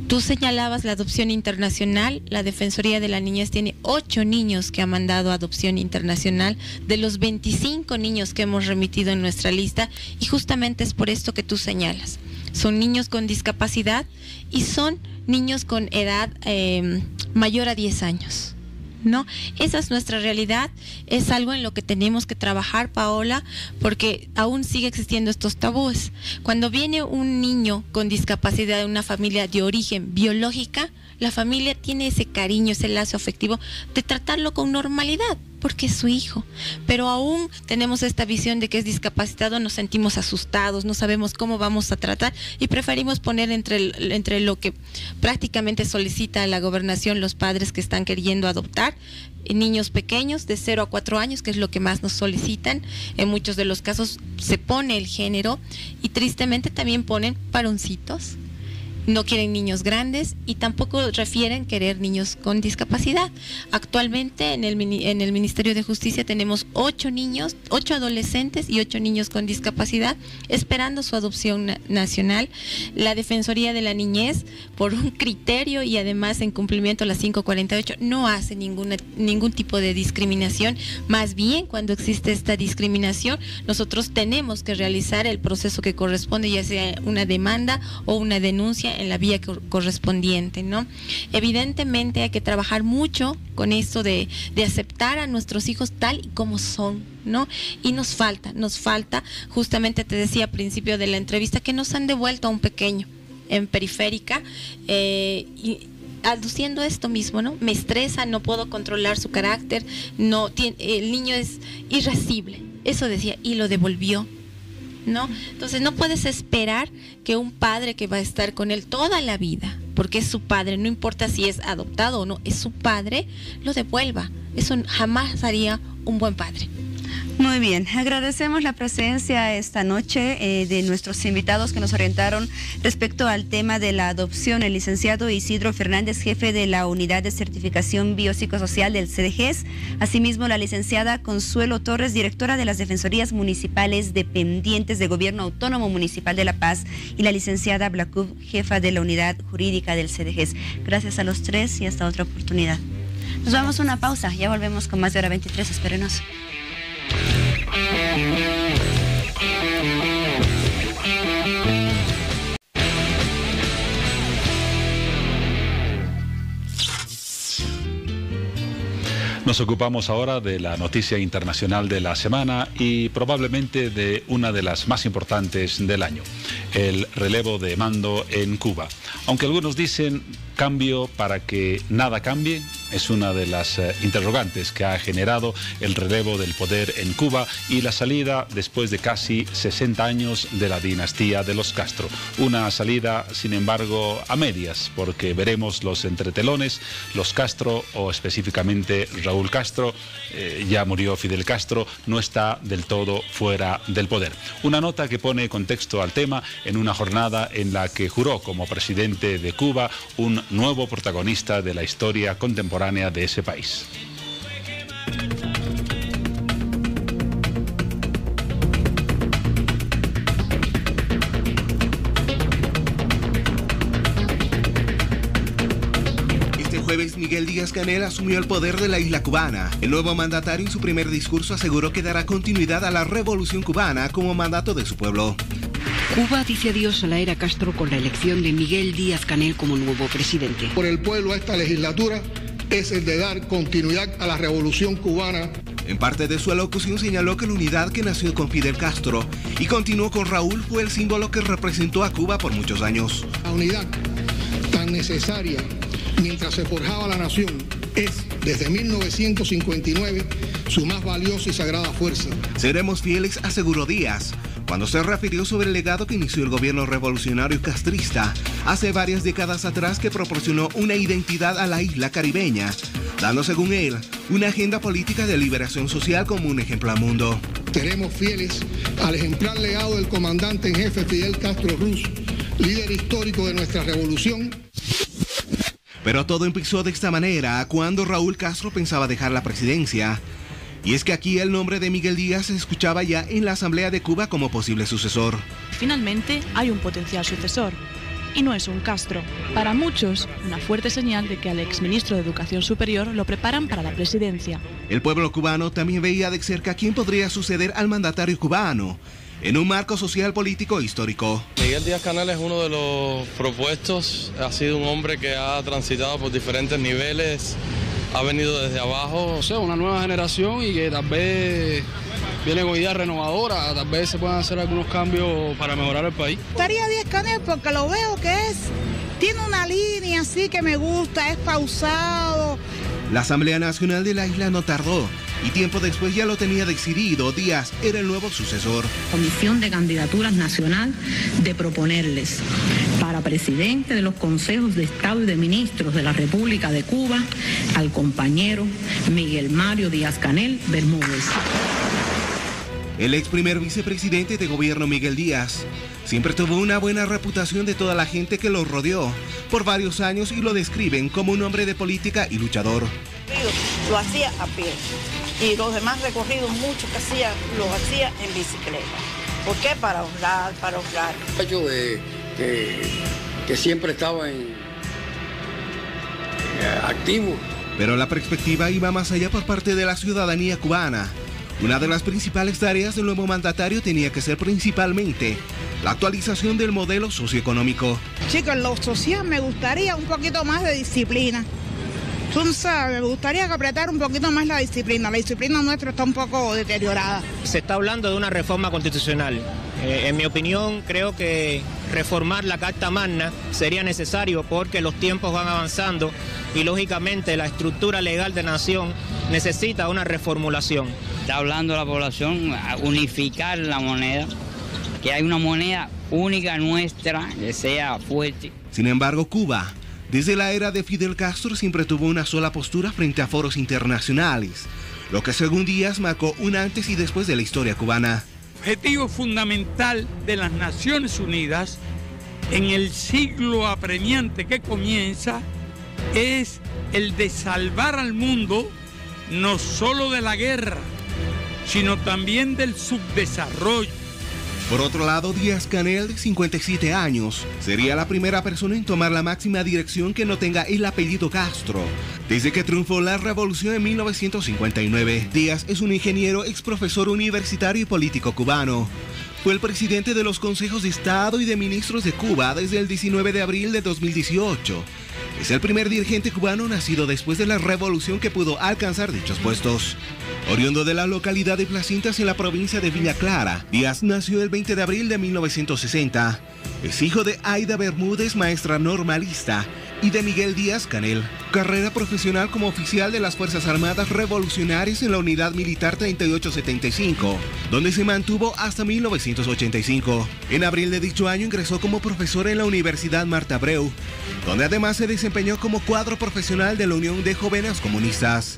[SPEAKER 6] Tú señalabas la adopción internacional. La Defensoría de la Niñez tiene 8 niños que ha mandado a adopción internacional de los 25 niños que hemos remitido en nuestra lista, y justamente es por esto que tú señalas. Son niños con discapacidad y son niños con edad mayor a 10 años. ¿No? Esa es nuestra realidad, es algo en lo que tenemos que trabajar, Paola, porque aún sigue existiendo estos tabúes. Cuando viene un niño con discapacidad de una familia de origen biológica, la familia tiene ese cariño, ese lazo afectivo de tratarlo con normalidad, porque es su hijo. Pero aún tenemos esta visión de que es discapacitado, nos sentimos asustados, no sabemos cómo vamos a tratar y preferimos poner entre lo que prácticamente solicita la gobernación los padres que están queriendo adoptar, niños pequeños de 0 a 4 años, que es lo que más nos solicitan. En muchos de los casos se pone el género y tristemente también ponen varoncitos. No quieren niños grandes y tampoco refieren querer niños con discapacidad. Actualmente en el Ministerio de Justicia tenemos 8 niños, 8 adolescentes y 8 niños con discapacidad esperando su adopción nacional. La Defensoría de la Niñez, por un criterio y además en cumplimiento a la 548, no hace ningún tipo de discriminación. Más bien, cuando existe esta discriminación, nosotros tenemos que realizar el proceso que corresponde, ya sea una demanda o una denuncia en la vía correspondiente, ¿no? Evidentemente hay que trabajar mucho con esto de aceptar a nuestros hijos tal y como son, ¿no? Y nos falta, justamente te decía al principio de la entrevista que nos han devuelto a un pequeño en periférica, y aduciendo esto mismo, ¿no? Me estresa, no puedo controlar su carácter, el niño es irascible, eso decía, y lo devolvió, ¿no? Entonces no puedes esperar que un padre que va a estar con él toda la vida, porque es su padre, no importa si es adoptado o no, es su padre, lo devuelva. Eso jamás haría un buen padre.
[SPEAKER 2] Muy bien, agradecemos la presencia esta noche de nuestros invitados que nos orientaron respecto al tema de la adopción, el licenciado Isidro Fernández, jefe de la Unidad de Certificación Biopsicosocial del CDGES, asimismo la licenciada Consuelo Torres, directora de las Defensorías Municipales dependientes de Gobierno Autónomo Municipal de La Paz, y la licenciada Blacub, jefa de la Unidad Jurídica del CDGES. Gracias a los tres y hasta otra oportunidad. Nos vamos a una pausa, ya volvemos con más de Hora 23, espérenos.
[SPEAKER 1] Nos ocupamos ahora de la noticia internacional de la semana y probablemente de una de las más importantes del año, el relevo de mando en Cuba. Aunque algunos dicen cambio para que nada cambie, es una de las interrogantes que ha generado el relevo del poder en Cuba y la salida después de casi 60 años de la dinastía de los Castro. Una salida, sin embargo, a medias, porque veremos los entretelones, los Castro, o específicamente Raúl Castro, ya murió Fidel Castro, no está del todo fuera del poder. Una nota que pone contexto al tema en una jornada en la que juró como presidente de Cuba un nuevo protagonista de la historia contemporánea de ese país.
[SPEAKER 4] Jueves, Miguel Díaz-Canel asumió el poder de la isla cubana. El nuevo mandatario en su primer discurso aseguró que dará continuidad a la revolución cubana como mandato de su pueblo.
[SPEAKER 9] Cuba dice adiós a la era Castro con la elección de Miguel Díaz-Canel como nuevo presidente.
[SPEAKER 10] Por el pueblo, esta legislatura es el de dar continuidad a la revolución cubana.
[SPEAKER 4] En parte de su alocución señaló que la unidad que nació con Fidel Castro y continuó con Raúl fue el símbolo que representó a Cuba por muchos años.
[SPEAKER 10] La unidad tan necesaria mientras se forjaba la nación, es, desde 1959, su más valiosa y sagrada fuerza.
[SPEAKER 4] Seremos fieles, aseguró Díaz, cuando se refirió sobre el legado que inició el gobierno revolucionario castrista hace varias décadas atrás, que proporcionó una identidad a la isla caribeña, dando, según él, una agenda política de liberación social como un ejemplo al mundo.
[SPEAKER 10] Seremos fieles al ejemplar legado del comandante en jefe Fidel Castro Ruz, líder histórico de nuestra revolución.
[SPEAKER 4] Pero todo empezó de esta manera cuando Raúl Castro pensaba dejar la presidencia. Y es que aquí el nombre de Miguel Díaz se escuchaba ya en la Asamblea de Cuba como posible sucesor.
[SPEAKER 11] Finalmente hay un potencial sucesor. Y no es un Castro. Para muchos, una fuerte señal de que al exministro de Educación Superior lo preparan para la presidencia.
[SPEAKER 4] El pueblo cubano también veía de cerca quién podría suceder al mandatario cubano, en un marco social, político e histórico.
[SPEAKER 12] Miguel Díaz-Canel es uno de los propuestos, ha sido un hombre que ha transitado por diferentes niveles, ha venido desde abajo.
[SPEAKER 13] O sea, una nueva generación y que tal vez viene con ideas renovadoras, tal vez se puedan hacer algunos cambios para mejorar el país.
[SPEAKER 14] Estaría Díaz-Canel porque lo veo que tiene una línea así que me gusta, es pausado.
[SPEAKER 4] La Asamblea Nacional de la isla no tardó, y tiempo después ya lo tenía decidido. Díaz era el nuevo sucesor.
[SPEAKER 15] Comisión de Candidaturas Nacional de proponerles para presidente de los consejos de Estado y de ministros de la República de Cuba al compañero Miguel Mario Díaz-Canel Bermúdez.
[SPEAKER 4] El ex primer vicepresidente de gobierno Miguel Díaz siempre tuvo una buena reputación de toda la gente que lo rodeó por varios años, y lo describen como un hombre de política y luchador.
[SPEAKER 16] Lo hacía a pie, y los demás recorridos muchos que hacía, los hacía en bicicleta. ¿Por qué? Para ahorrar, para ahorrar.
[SPEAKER 17] El hecho de que siempre estaba activo.
[SPEAKER 4] Pero la perspectiva iba más allá por parte de la ciudadanía cubana. Una de las principales tareas del nuevo mandatario tenía que ser principalmente la actualización del modelo socioeconómico.
[SPEAKER 14] Chicos, en lo social me gustaría un poquito más de disciplina. Tú sabes, me gustaría que apretara un poquito más la disciplina. La disciplina nuestra está un poco deteriorada.
[SPEAKER 18] Se está hablando de una reforma constitucional. En mi opinión, creo que reformar la Carta Magna sería necesario porque los tiempos van avanzando y, lógicamente, la estructura legal de nación necesita una reformulación.
[SPEAKER 19] Está hablando la población a unificar la moneda, que hay una moneda única nuestra que sea fuerte.
[SPEAKER 4] Sin embargo, Cuba, desde la era de Fidel Castro, siempre tuvo una sola postura frente a foros internacionales, lo que según Díaz marcó un antes y después de la historia cubana.
[SPEAKER 20] El objetivo fundamental de las Naciones Unidas en el siglo apremiante que comienza es el de salvar al mundo no solo de la guerra, sino también del subdesarrollo.
[SPEAKER 4] Por otro lado, Díaz-Canel, de 57 años, sería la primera persona en tomar la máxima dirección que no tenga el apellido Castro. Desde que triunfó la revolución en 1959, Díaz es un ingeniero, ex profesor universitario y político cubano. Fue el presidente de los consejos de Estado y de ministros de Cuba desde el 19 de abril de 2018. Es el primer dirigente cubano nacido después de la revolución que pudo alcanzar dichos puestos. Oriundo de la localidad de Placintas en la provincia de Villa Clara, Díaz nació el 20 de abril de 1960. Es hijo de Aida Bermúdez, maestra normalista, y de Miguel Díaz-Canel. Carrera profesional como oficial de las Fuerzas Armadas Revolucionarias en la Unidad Militar 3875, donde se mantuvo hasta 1985. En abril de dicho año ingresó como profesor en la Universidad Marta Abreu, donde además se desempeñó como cuadro profesional de la Unión de Jóvenes Comunistas.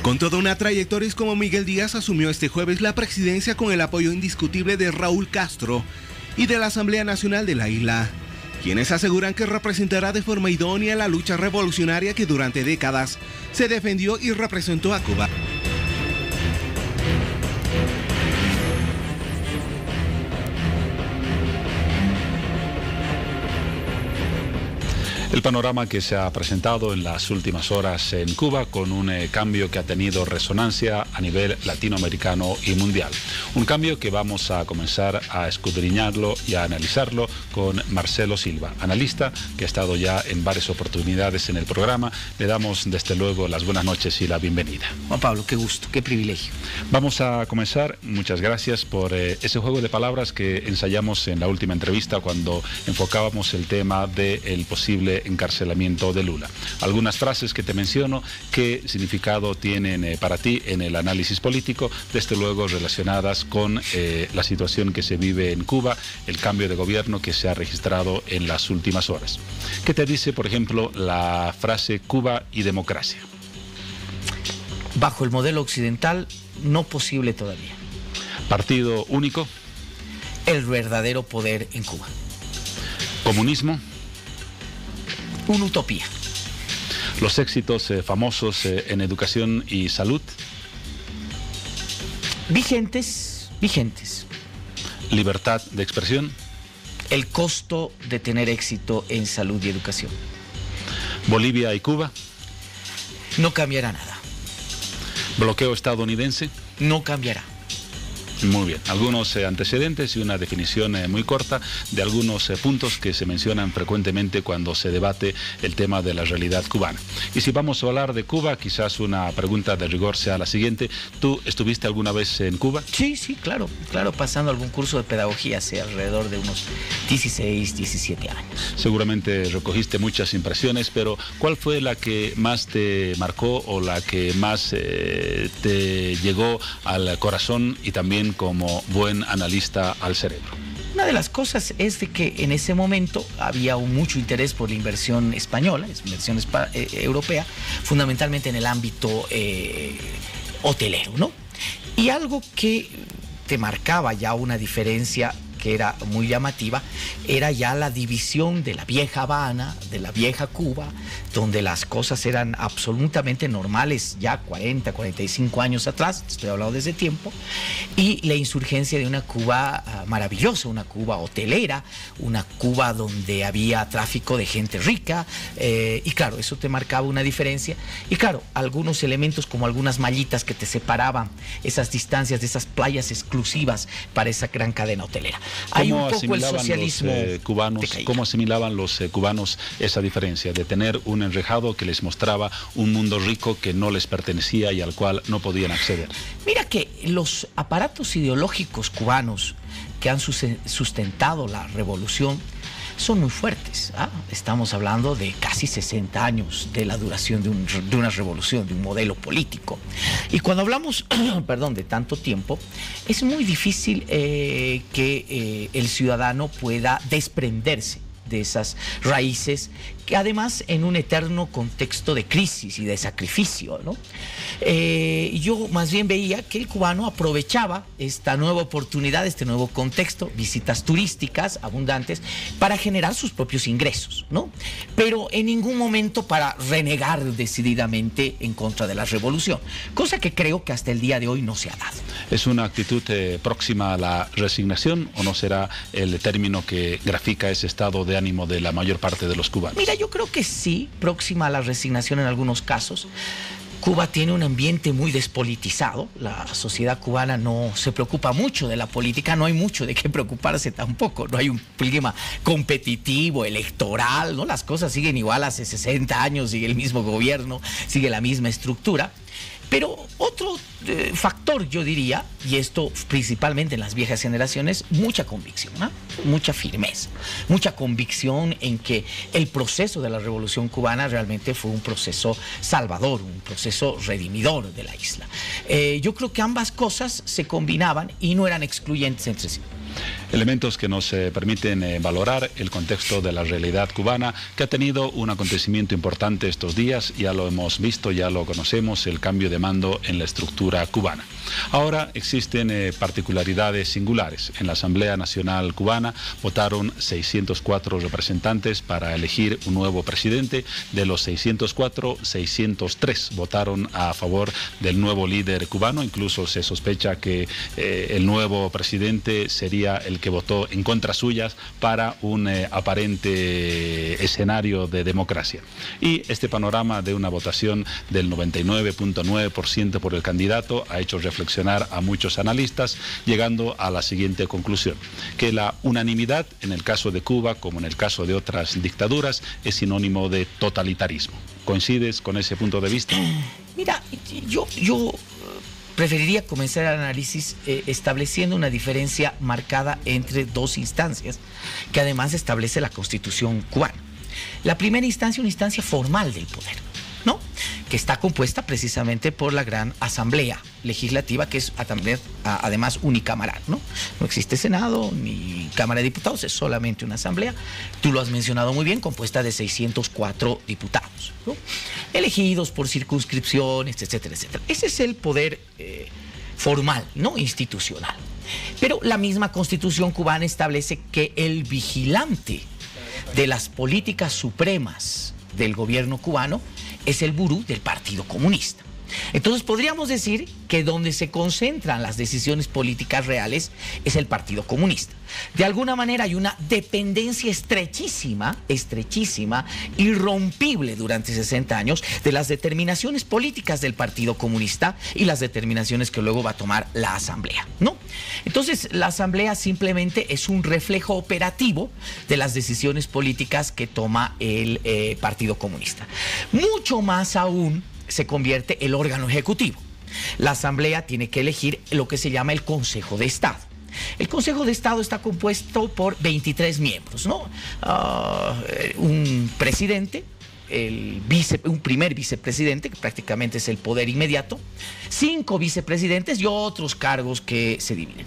[SPEAKER 4] Con toda una trayectoria, es como Miguel Díaz asumió este jueves la presidencia con el apoyo indiscutible de Raúl Castro y de la Asamblea Nacional de la isla, quienes aseguran que representará de forma idónea la lucha revolucionaria que durante décadas se defendió y representó a Cuba.
[SPEAKER 1] El panorama que se ha presentado en las últimas horas en Cuba con un cambio que ha tenido resonancia a nivel latinoamericano y mundial. Un cambio que vamos a comenzar a escudriñarlo y a analizarlo con Marcelo Silva, analista que ha estado ya en varias oportunidades en el programa. Le damos desde luego las buenas noches y la bienvenida.
[SPEAKER 21] Juan Pablo, qué gusto, qué privilegio.
[SPEAKER 1] Vamos a comenzar. Muchas gracias por ese juego de palabras que ensayamos en la última entrevista cuando enfocábamos el tema del posible encarcelamiento de Lula. Algunas frases que te menciono, ¿qué significado tienen para ti en el análisis político? Desde luego relacionadas con la situación que se vive en Cuba, el cambio de gobierno que se ha registrado en las últimas horas. ¿Qué te dice, por ejemplo, la frase Cuba y democracia?
[SPEAKER 21] Bajo el modelo occidental, no posible todavía.
[SPEAKER 1] Partido único.
[SPEAKER 21] El verdadero poder en Cuba.
[SPEAKER 1] Comunismo.
[SPEAKER 21] Una utopía.
[SPEAKER 1] Los éxitos famosos en educación y salud.
[SPEAKER 21] Vigentes.
[SPEAKER 1] Libertad de expresión.
[SPEAKER 21] El costo de tener éxito en salud y educación.
[SPEAKER 1] Bolivia y Cuba.
[SPEAKER 21] No cambiará nada.
[SPEAKER 1] Bloqueo estadounidense.
[SPEAKER 21] No cambiará.
[SPEAKER 1] Muy bien, algunos antecedentes y una definición muy corta de algunos puntos que se mencionan frecuentemente cuando se debate el tema de la realidad cubana. Y si vamos a hablar de Cuba, quizás una pregunta de rigor sea la siguiente. ¿Tú estuviste alguna vez en Cuba?
[SPEAKER 21] Sí, claro, pasando algún curso de pedagogía hace alrededor de unos 16, 17 años.
[SPEAKER 1] Seguramente recogiste muchas impresiones, pero ¿cuál fue la que más te marcó o la que más te llegó al corazón y también como buen analista al cerebro?
[SPEAKER 21] Una de las cosas es de que en ese momento había mucho interés por la inversión española, inversión europea, fundamentalmente en el ámbito hotelero, ¿no? Y algo que te marcaba ya una diferencia que era muy llamativa, era ya la división de la vieja Habana, de la vieja Cuba, donde las cosas eran absolutamente normales ya 40, 45 años atrás, estoy hablando de ese tiempo, y la insurgencia de una Cuba maravillosa, una Cuba hotelera, una Cuba donde había tráfico de gente rica, y claro, eso te marcaba una diferencia, y claro, algunos elementos como algunas mallitas que te separaban esas distancias de esas playas exclusivas para esa gran cadena hotelera. Hay un poco el socialismo
[SPEAKER 1] ¿Cómo asimilaban los cubanos esa diferencia de tener un enrejado que les mostraba un mundo rico que no les pertenecía y al cual no podían acceder?
[SPEAKER 21] Mira que los aparatos ideológicos cubanos que han sustentado la revolución son muy fuertes. Estamos hablando de casi 60 años de la duración de una revolución, de un modelo político. Y cuando hablamos, de tanto tiempo, es muy difícil que el ciudadano pueda desprenderse de esas raíces, que además en un eterno contexto de crisis y de sacrificio, ¿no? Yo más bien veía que el cubano aprovechaba esta nueva oportunidad, este nuevo contexto, visitas turísticas abundantes, para generar sus propios ingresos, ¿no? Pero en ningún momento para renegar decididamente en contra de la revolución, cosa que creo que hasta el día de hoy no se ha dado.
[SPEAKER 1] ¿Es una actitud próxima a la resignación o no será el término que grafica ese estado de ánimo de la mayor parte de los cubanos?
[SPEAKER 21] Mira, yo creo que sí, próxima a la resignación en algunos casos. Cuba tiene un ambiente muy despolitizado, la sociedad cubana no se preocupa mucho de la política, no hay mucho de qué preocuparse tampoco, no hay un clima competitivo, electoral, ¿no? Las cosas siguen igual hace 60 años, sigue el mismo gobierno, sigue la misma estructura. Pero otro factor, yo diría, y esto principalmente en las viejas generaciones, mucha convicción, ¿no? Mucha firmeza, mucha convicción en que el proceso de la Revolución Cubana realmente fue un proceso salvador, un proceso redimidor de la isla. Yo creo que ambas cosas se combinaban y no eran excluyentes entre sí.
[SPEAKER 1] Elementos que nos permiten valorar el contexto de la realidad cubana, que ha tenido un acontecimiento importante estos días, ya lo hemos visto, ya lo conocemos, el cambio de mando en la estructura cubana. Ahora existen particularidades singulares. En la Asamblea Nacional Cubana votaron 604 representantes para elegir un nuevo presidente. De los 604, 603 votaron a favor del nuevo líder cubano. Incluso se sospecha que el nuevo presidente sería el que votó en contra suyas para un aparente escenario de democracia. Y este panorama de una votación del 99.9% por el candidato ha hecho reflexionar a muchos analistas, llegando a la siguiente conclusión: que la unanimidad en el caso de Cuba, como en el caso de otras dictaduras, es sinónimo de totalitarismo. ¿Coincides con ese punto de vista?
[SPEAKER 21] Mira, yo preferiría comenzar el análisis estableciendo una diferencia marcada entre dos instancias que además establece la Constitución cubana. La primera instancia, una instancia formal del poder, ¿no? Que está compuesta precisamente por la Gran Asamblea Legislativa, que es además unicameral, ¿no? No existe Senado ni Cámara de Diputados, es solamente una asamblea. Tú lo has mencionado muy bien, compuesta de 604 diputados, ¿no? Elegidos por circunscripciones, etcétera, etcétera. Ese es el poder formal, ¿no? Institucional. Pero la misma Constitución cubana establece que el vigilante de las políticas supremas del gobierno cubano es el burú del Partido Comunista. Entonces podríamos decir que donde se concentran las decisiones políticas reales es el Partido Comunista. De alguna manera hay una dependencia estrechísima, irrompible durante 60 años de las determinaciones políticas del Partido Comunista y las determinaciones que luego va a tomar la Asamblea, ¿no? Entonces la Asamblea simplemente es un reflejo operativo de las decisiones políticas que toma el Partido Comunista. Mucho más aún se convierte el órgano ejecutivo. La Asamblea tiene que elegir lo que se llama el Consejo de Estado. El Consejo de Estado está compuesto por 23 miembros, ¿no? Un presidente, un primer vicepresidente, que prácticamente es el poder inmediato, 5 vicepresidentes y otros cargos que se dividen.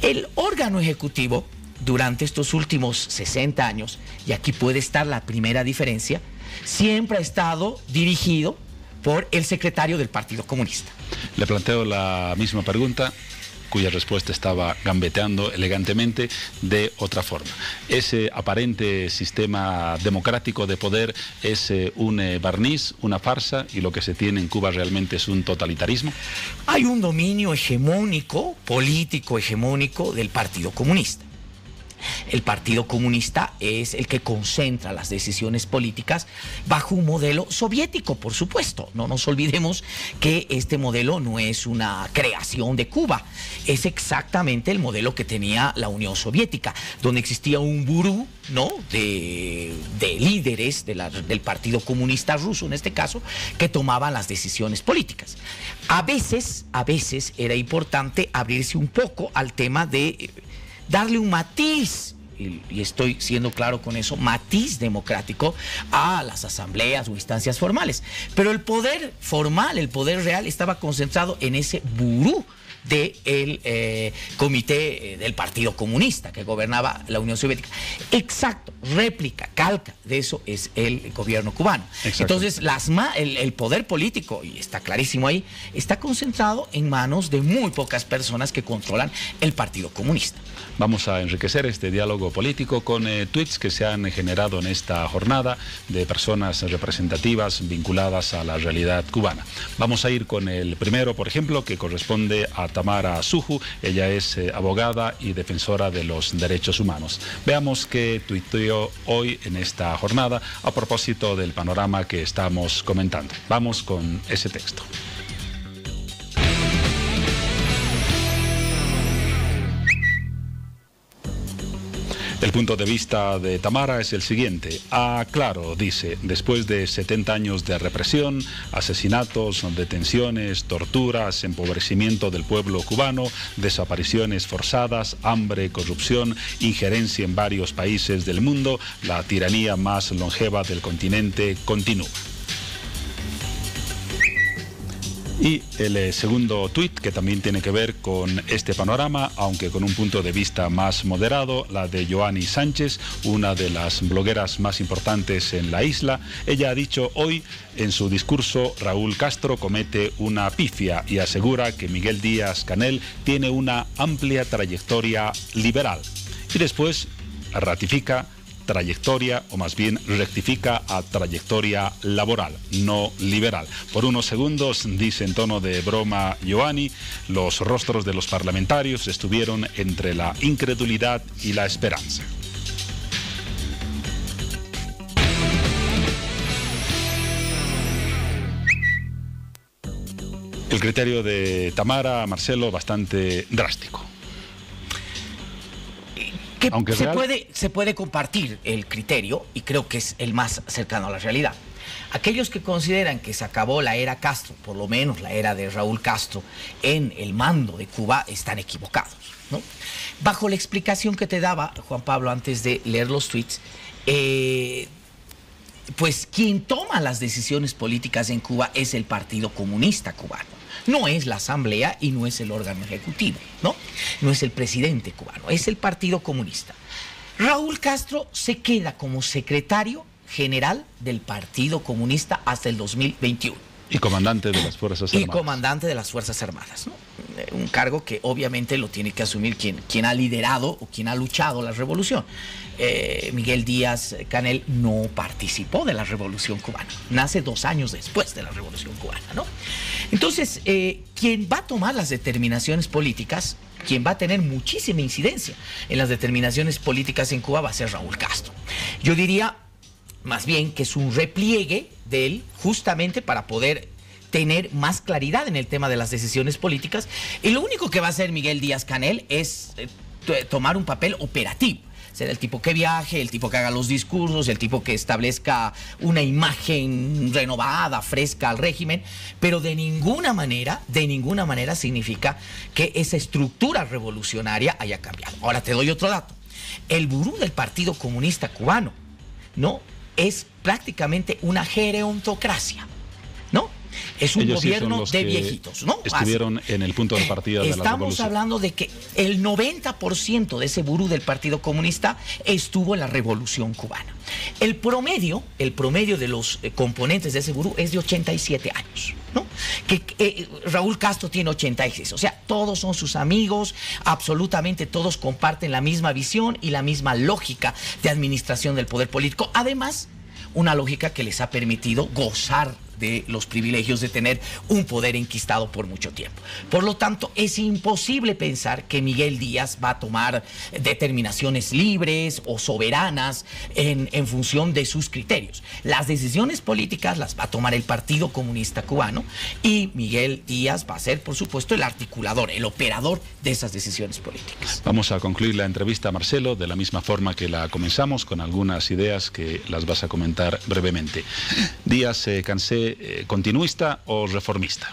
[SPEAKER 21] El órgano ejecutivo, durante estos últimos 60 años, y aquí puede estar la primera diferencia, siempre ha estado dirigido por el secretario del Partido Comunista.
[SPEAKER 1] Le planteo la misma pregunta, cuya respuesta estaba gambeteando elegantemente de otra forma. ¿Ese aparente sistema democrático de poder es un barniz, una farsa, y lo que se tiene en Cuba realmente es un totalitarismo?
[SPEAKER 21] Hay un dominio hegemónico, político hegemónico del Partido Comunista. El Partido Comunista es el que concentra las decisiones políticas bajo un modelo soviético, por supuesto. No nos olvidemos que este modelo no es una creación de Cuba, es exactamente el modelo que tenía la Unión Soviética, donde existía un gurú, ¿no?, de líderes del Partido Comunista ruso, en este caso, que tomaban las decisiones políticas. A veces era importante abrirse un poco al tema de darle un matiz, y estoy siendo claro con eso, matiz democrático a las asambleas o instancias formales. Pero el poder formal, el poder real, estaba concentrado en ese burú del comité del Partido Comunista que gobernaba la Unión Soviética. Exacto, réplica, calca de eso es el gobierno cubano. Exacto. Entonces el poder político, y está clarísimo ahí, está concentrado en manos de muy pocas personas que controlan el Partido Comunista.
[SPEAKER 1] Vamos a enriquecer este diálogo político con tweets que se han generado en esta jornada de personas representativas vinculadas a la realidad cubana. Vamos a ir con el primero, por ejemplo, que corresponde a Tamara Suju. Ella es abogada y defensora de los derechos humanos. Veamos qué tuiteó hoy en esta jornada a propósito del panorama que estamos comentando. Vamos con ese texto. El punto de vista de Tamara es el siguiente. Claro, dice, después de 70 años de represión, asesinatos, detenciones, torturas, empobrecimiento del pueblo cubano, desapariciones forzadas, hambre, corrupción, injerencia en varios países del mundo, la tiranía más longeva del continente continúa. Y el segundo tuit, que también tiene que ver con este panorama, aunque con un punto de vista más moderado, la de Joanny Sánchez, una de las blogueras más importantes en la isla. Ella ha dicho hoy en su discurso: Raúl Castro comete una pifia, y asegura que Miguel Díaz-Canel tiene una amplia trayectoria liberal. Y después ratifica: trayectoria, o más bien rectifica a trayectoria laboral, no liberal. Por unos segundos, dice en tono de broma Ioanni, los rostros de los parlamentarios estuvieron entre la incredulidad y la esperanza. El criterio de Tamara, Marcelo, bastante drástico.
[SPEAKER 21] Aunque se puede compartir el criterio, y creo que es el más cercano a la realidad. Aquellos que consideran que se acabó la era Castro, por lo menos la era de Raúl Castro, en el mando de Cuba, están equivocados, ¿no? Bajo la explicación que te daba Juan Pablo antes de leer los tweets, pues quien toma las decisiones políticas en Cuba es el Partido Comunista Cubano. No es la Asamblea y no es el órgano ejecutivo, ¿no? No es el presidente cubano, es el Partido Comunista. Raúl Castro se queda como secretario general del Partido Comunista hasta el 2021.
[SPEAKER 1] Y comandante de las Fuerzas Armadas.
[SPEAKER 21] Y comandante de las Fuerzas Armadas, ¿no? Un cargo que obviamente lo tiene que asumir quien ha liderado o quien ha luchado la revolución. Miguel Díaz-Canel no participó de la revolución cubana. Nace 2 años después de la revolución cubana, ¿no? Entonces, quien va a tomar las determinaciones políticas, quien va a tener muchísima incidencia en las determinaciones políticas en Cuba va a ser Raúl Castro. Yo diría más bien que es un repliegue de él justamente para poder tener más claridad en el tema de las decisiones políticas, y lo único que va a hacer Miguel Díaz-Canel es tomar un papel operativo. Ser el tipo que viaje, el tipo que haga los discursos, el tipo que establezca una imagen renovada, fresca al régimen, pero de ninguna manera significa que esa estructura revolucionaria haya cambiado. Ahora te doy otro dato. El gurú del Partido Comunista Cubano, ¿no?, es prácticamente una gerontocracia, ¿no? Es un gobierno de viejitos, ¿no?
[SPEAKER 1] Estuvieron en el punto de partida de la revolución.
[SPEAKER 21] Estamos hablando de que el 90% de ese gurú del Partido Comunista estuvo en la revolución cubana. El promedio de los componentes de ese gurú es de 87 años, ¿no? Raúl Castro tiene 86, o sea, todos son sus amigos, absolutamente todos comparten la misma visión y la misma lógica de administración del poder político. Además, una lógica que les ha permitido gozar de los privilegios de tener un poder enquistado por mucho tiempo. Por lo tanto, es imposible pensar que Miguel Díaz va a tomar determinaciones libres o soberanas en función de sus criterios. Las decisiones políticas las va a tomar el Partido Comunista Cubano, y Miguel Díaz va a ser, por supuesto, el articulador, el operador de esas decisiones políticas.
[SPEAKER 1] Vamos a concluir la entrevista, Marcelo, de la misma forma que la comenzamos, con algunas ideas que las vas a comentar brevemente. Díaz-Cancé, ¿continuista o reformista?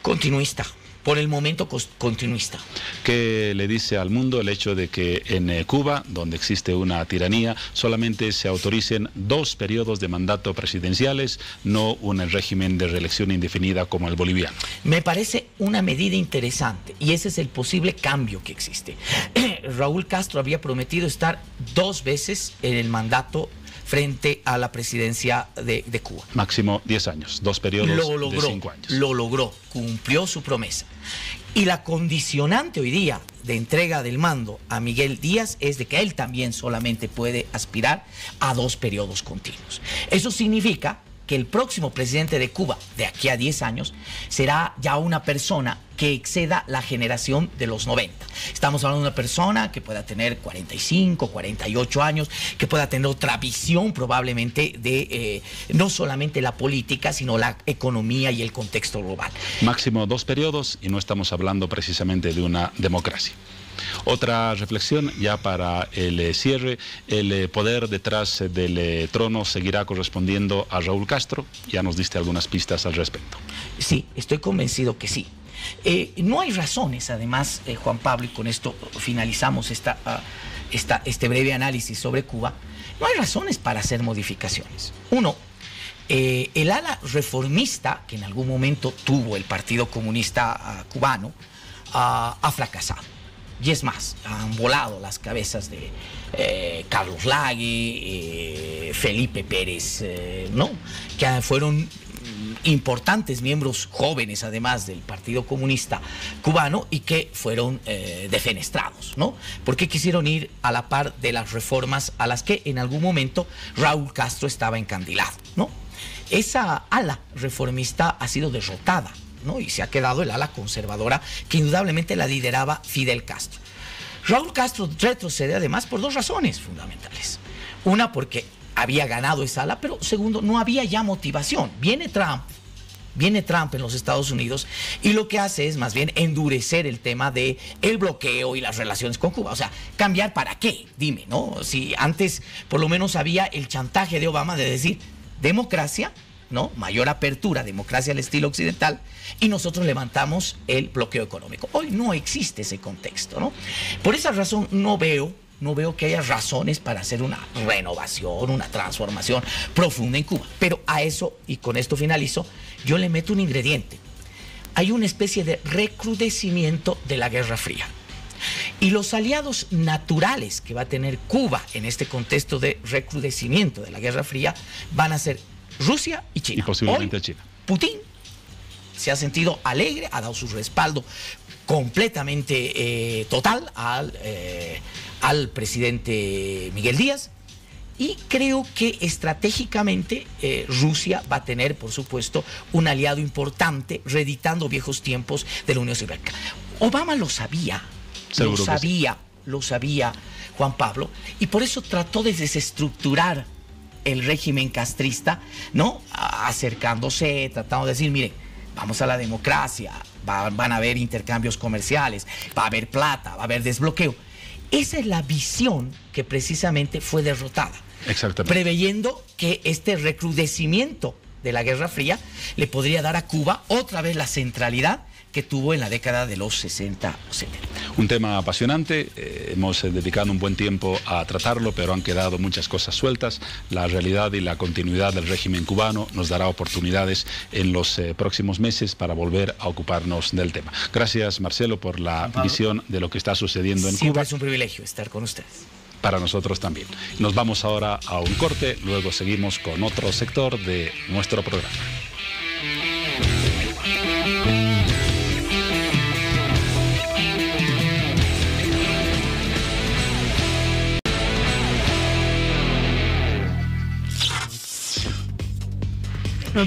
[SPEAKER 21] Continuista. Por el momento continuista.
[SPEAKER 1] ¿Qué le dice al mundo el hecho de que en Cuba, donde existe una tiranía, solamente se autoricen 2 periodos de mandato presidenciales, no un régimen de reelección indefinida como el boliviano?
[SPEAKER 21] Me parece una medida interesante, y ese es el posible cambio que existe. Raúl Castro había prometido estar 2 veces en el mandato frente a la presidencia de Cuba.
[SPEAKER 1] Máximo 10 años, 2 periodos de 5 años.
[SPEAKER 21] Lo logró, cumplió su promesa. Y la condicionante hoy día de entrega del mando a Miguel Díaz es de que él también solamente puede aspirar a 2 periodos continuos. Eso significa que el próximo presidente de Cuba, de aquí a 10 años, será ya una persona que exceda la generación de los 90. Estamos hablando de una persona que pueda tener 45, 48 años, que pueda tener otra visión probablemente de no solamente la política, sino la economía y el contexto global.
[SPEAKER 1] Máximo 2 periodos, y no estamos hablando precisamente de una democracia. Otra reflexión ya para el cierre: el poder detrás del trono seguirá correspondiendo a Raúl Castro. Ya nos diste algunas pistas al respecto.
[SPEAKER 21] Sí, estoy convencido que sí. No hay razones, además, Juan Pablo, y con esto finalizamos este breve análisis sobre Cuba, no hay razones para hacer modificaciones. Uno, el ala reformista que en algún momento tuvo el Partido Comunista Cubano ha fracasado. Y es más, han volado las cabezas de Carlos Lage, Felipe Pérez, ¿no?, que fueron importantes miembros jóvenes, además del Partido Comunista Cubano, y que fueron defenestrados, ¿no? Porque quisieron ir a la par de las reformas a las que en algún momento Raúl Castro estaba encandilado, ¿no? Esa ala reformista ha sido derrotada, ¿no? Y se ha quedado el ala conservadora que indudablemente la lideraba Fidel Castro. Raúl Castro retrocede además por dos razones fundamentales. Una, porque había ganado esa ala, pero segundo, no había ya motivación. Viene Trump en los Estados Unidos y lo que hace es más bien endurecer el tema de el bloqueo y las relaciones con Cuba. O sea, ¿cambiar para qué? Dime, ¿no? Si antes por lo menos había el chantaje de Obama de decir democracia, ¿no? Mayor apertura, democracia al estilo occidental, y nosotros levantamos el bloqueo económico. Hoy no existe ese contexto, ¿no? Por esa razón no veo que haya razones para hacer una renovación, una transformación profunda en Cuba. Pero a eso, y con esto finalizo, yo le meto un ingrediente. Hay una especie de recrudecimiento de la Guerra Fría. Y los aliados naturales que va a tener Cuba en este contexto de recrudecimiento de la Guerra Fría van a ser Rusia y China.
[SPEAKER 1] Y posiblemente China.
[SPEAKER 21] Putin se ha sentido alegre, ha dado su respaldo completamente total al presidente Miguel Díaz, y creo que estratégicamente Rusia va a tener, por supuesto, un aliado importante, reeditando viejos tiempos de la Unión Soviética. Obama lo sabía, lo sabía Juan Pablo, y por eso trató de desestructurar el régimen castrista, ¿no? Acercándose, tratando de decir, miren, vamos a la democracia, van a haber intercambios comerciales, va a haber plata, va a haber desbloqueo. Esa es la visión que precisamente fue derrotada.
[SPEAKER 1] Exactamente.
[SPEAKER 21] Preveyendo que este recrudecimiento de la Guerra Fría le podría dar a Cuba otra vez la centralidad que tuvo en la década de los 60 o 70.
[SPEAKER 1] Un tema apasionante, hemos dedicado un buen tiempo a tratarlo, pero han quedado muchas cosas sueltas. La realidad y la continuidad del régimen cubano nos dará oportunidades en los próximos meses para volver a ocuparnos del tema. Gracias, Marcelo, por la visión de lo que está sucediendo en Cuba.
[SPEAKER 21] Siempre es un privilegio estar con ustedes.
[SPEAKER 1] Para nosotros también. Nos vamos ahora a un corte, luego seguimos con otro sector de nuestro programa.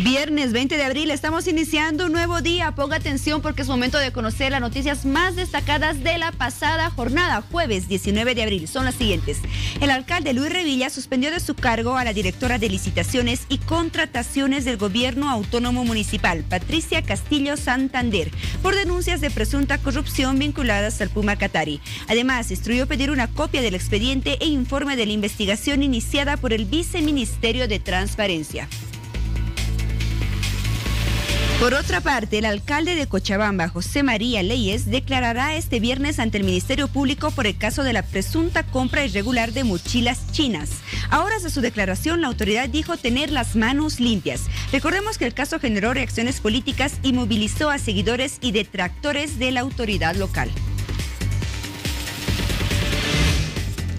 [SPEAKER 2] Viernes 20 de abril, estamos iniciando un nuevo día. Ponga atención porque es momento de conocer las noticias más destacadas de la pasada jornada, jueves 19 de abril. Son las siguientes. El alcalde Luis Revilla suspendió de su cargo a la directora de licitaciones y contrataciones del gobierno autónomo municipal, Patricia Castillo Santander, por denuncias de presunta corrupción vinculadas al Puma Katari. Además, instruyó pedir una copia del expediente e informe de la investigación iniciada por el Viceministerio de Transparencia. Por otra parte, el alcalde de Cochabamba, José María Leyes, declarará este viernes ante el Ministerio Público por el caso de la presunta compra irregular de mochilas chinas. A horas de su declaración, la autoridad dijo tener las manos limpias. Recordemos que el caso generó reacciones políticas y movilizó a seguidores y detractores de la autoridad local.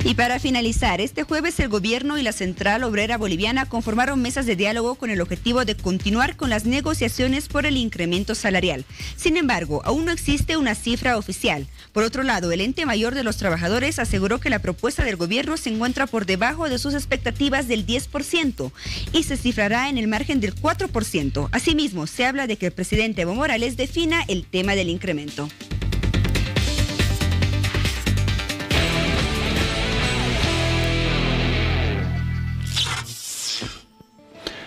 [SPEAKER 2] Y para finalizar, este jueves el gobierno y la Central Obrera Boliviana conformaron mesas de diálogo con el objetivo de continuar con las negociaciones por el incremento salarial. Sin embargo, aún no existe una cifra oficial. Por otro lado, el ente mayor de los trabajadores aseguró que la propuesta del gobierno se encuentra por debajo de sus expectativas del 10% y se cifrará en el margen del 4%. Asimismo, se habla de que el presidente Evo Morales defina el tema del incremento.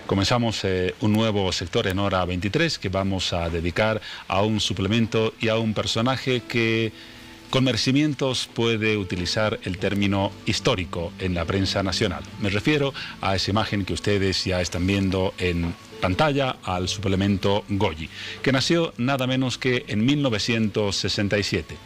[SPEAKER 1] Comenzamos un nuevo sector en hora 23 que vamos a dedicar a un suplemento y a un personaje que con merecimientos puede utilizar el término histórico en la prensa nacional. Me refiero a esa imagen que ustedes ya están viendo en pantalla, al suplemento Goyi, que nació nada menos que en 1967.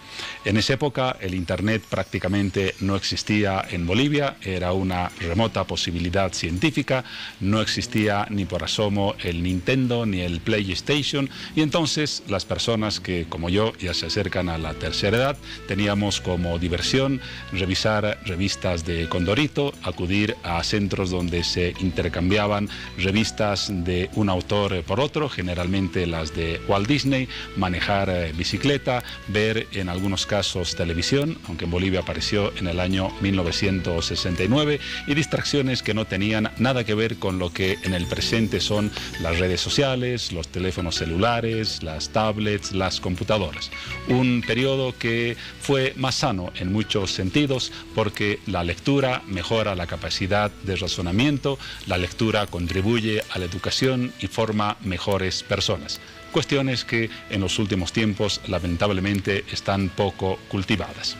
[SPEAKER 1] En esa época el Internet prácticamente no existía en Bolivia, era una remota posibilidad científica, no existía ni por asomo el Nintendo ni el PlayStation, y entonces las personas que, como yo, ya se acercan a la tercera edad, teníamos como diversión revisar revistas de Condorito, acudir a centros donde se intercambiaban revistas de de un autor por otro, generalmente las de Walt Disney, manejar bicicleta, ver en algunos casos televisión, aunque en Bolivia apareció en el año 1969, y distracciones que no tenían nada que ver con lo que en el presente son las redes sociales, los teléfonos celulares, las tablets, las computadoras. Un periodo que fue más sano en muchos sentidos porque la lectura mejora la capacidad de razonamiento, la lectura contribuye a la educación y forma mejores personas. Cuestiones que en los últimos tiempos lamentablemente están poco cultivadas.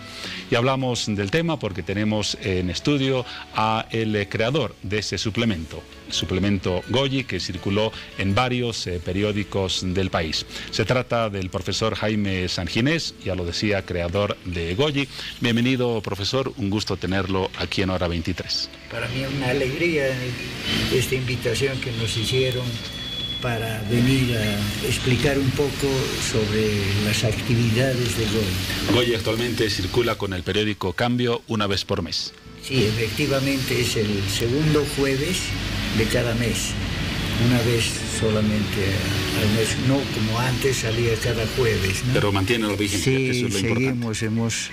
[SPEAKER 1] Y hablamos del tema porque tenemos en estudio a el creador de ese suplemento, el suplemento Goyi, que circuló en varios periódicos del país. Se trata del profesor Jaime Sanginés, ya lo decía, creador de Goyi. Bienvenido, profesor, un gusto tenerlo aquí en Hora 23.
[SPEAKER 3] Para mí es una alegría esta invitación que nos hicieron para venir a explicar un poco sobre las actividades de Goyi.
[SPEAKER 1] Goyi actualmente circula con el periódico Cambio una vez por mes.
[SPEAKER 3] Sí, efectivamente es el segundo jueves de cada mes, una vez solamente al mes, no como antes salía cada jueves, ¿no?
[SPEAKER 1] Pero mantiene la vigencia,
[SPEAKER 3] sí,
[SPEAKER 1] eso es lo
[SPEAKER 3] seguimos,
[SPEAKER 1] importante.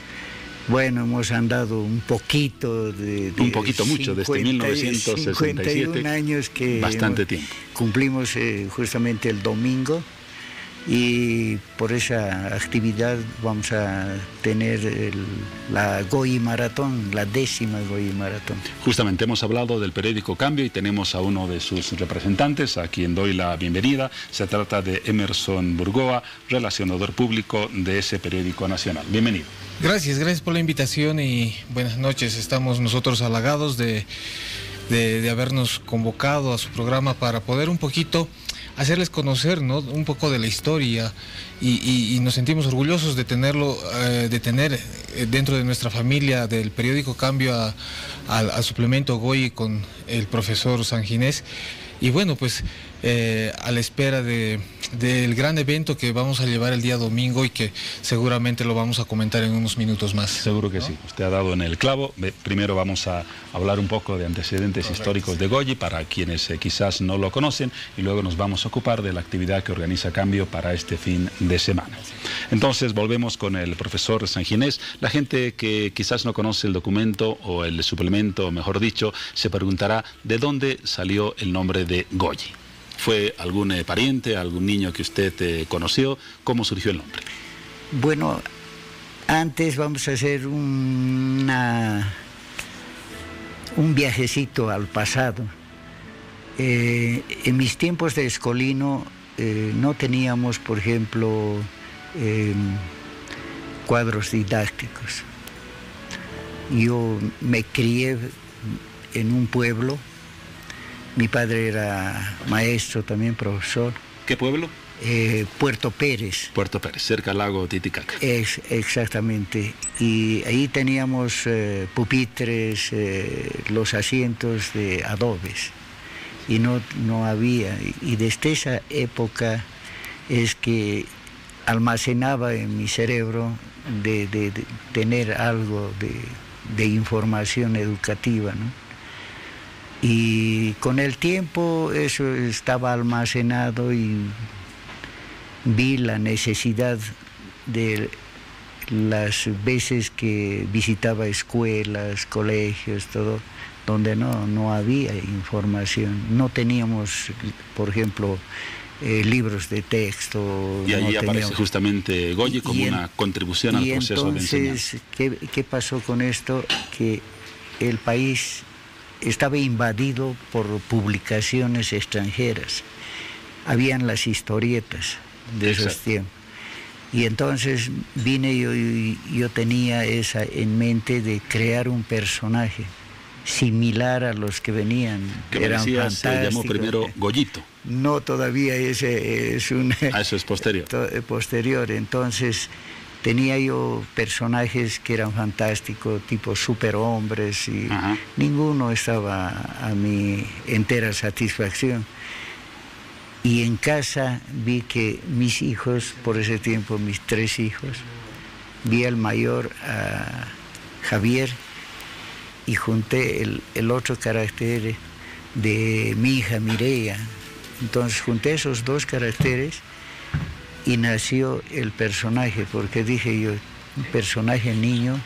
[SPEAKER 3] Hemos andado un poquito
[SPEAKER 1] un poquito mucho, desde 1967,
[SPEAKER 3] 51 años que
[SPEAKER 1] bastante tiempo.
[SPEAKER 3] Cumplimos justamente el domingo, y por esa actividad vamos a tener la Goyi Maratón, la 10ª Goyi Maratón.
[SPEAKER 1] Justamente hemos hablado del periódico Cambio y tenemos a uno de sus representantes, a quien doy la bienvenida. Se trata de Emerson Burgoa, relacionador público de ese periódico nacional. Bienvenido.
[SPEAKER 22] Gracias por la invitación y buenas noches. Estamos nosotros halagados de habernos convocado a su programa para poder un poquito hacerles conocer, ¿no?, un poco de la historia, y nos sentimos orgullosos de tenerlo, de tener dentro de nuestra familia del periódico Cambio al suplemento Goyi con el profesor Sanginés. Y bueno, pues a la espera del gran evento que vamos a llevar el día domingo y que seguramente lo vamos a comentar en unos minutos más.
[SPEAKER 1] Seguro que sí, usted ha dado en el clavo. Primero vamos a hablar un poco de antecedentes históricos de Goyi para quienes quizás no lo conocen, y luego nos vamos a ocupar de la actividad que organiza Cambio para este fin de semana. Entonces volvemos con el profesor Sanginés. La gente que quizás no conoce el documento o el suplemento, mejor dicho, se preguntará de dónde salió el nombre de Goyi. ¿Fue algún pariente, algún niño que usted conoció? ¿Cómo surgió el nombre?
[SPEAKER 3] Bueno, antes vamos a hacer un viajecito al pasado. En mis tiempos de escolino no teníamos, por ejemplo, cuadros didácticos. Yo me crié en un pueblo. Mi padre era maestro, también profesor.
[SPEAKER 1] ¿Qué pueblo?
[SPEAKER 3] Puerto Pérez.
[SPEAKER 1] Puerto Pérez, cerca al lago Titicaca.
[SPEAKER 3] Exactamente. Y ahí teníamos pupitres, los asientos de adobes. Y no había. Y desde esa época es que almacenaba en mi cerebro de tener algo de información educativa, ¿no? Y con el tiempo eso estaba almacenado y vi la necesidad de las veces que visitaba escuelas, colegios, todo, donde no había información. No teníamos, por ejemplo, libros de texto.
[SPEAKER 1] Y allí aparece justamente Goyi como una contribución al proceso de enseñanza.
[SPEAKER 3] ¿Qué pasó con esto? Que el país estaba invadido por publicaciones extranjeras. Habían las historietas de esos tiempos. Y entonces vine yo tenía esa en mente de crear un personaje similar a los que venían.
[SPEAKER 1] Que eran fantásticos. Se llamó primero Goyito.
[SPEAKER 3] No, todavía ese es un...
[SPEAKER 1] eso es posterior.
[SPEAKER 3] Posterior. Entonces tenía yo personajes que eran fantásticos, tipo superhombres, y ninguno estaba a mi entera satisfacción. Y en casa vi que mis hijos, por ese tiempo mis 3 hijos, vi al mayor, a Javier, y junté el otro carácter de mi hija Mireia, Entonces junté esos dos caracteres y nació el personaje, porque dije yo, un personaje niño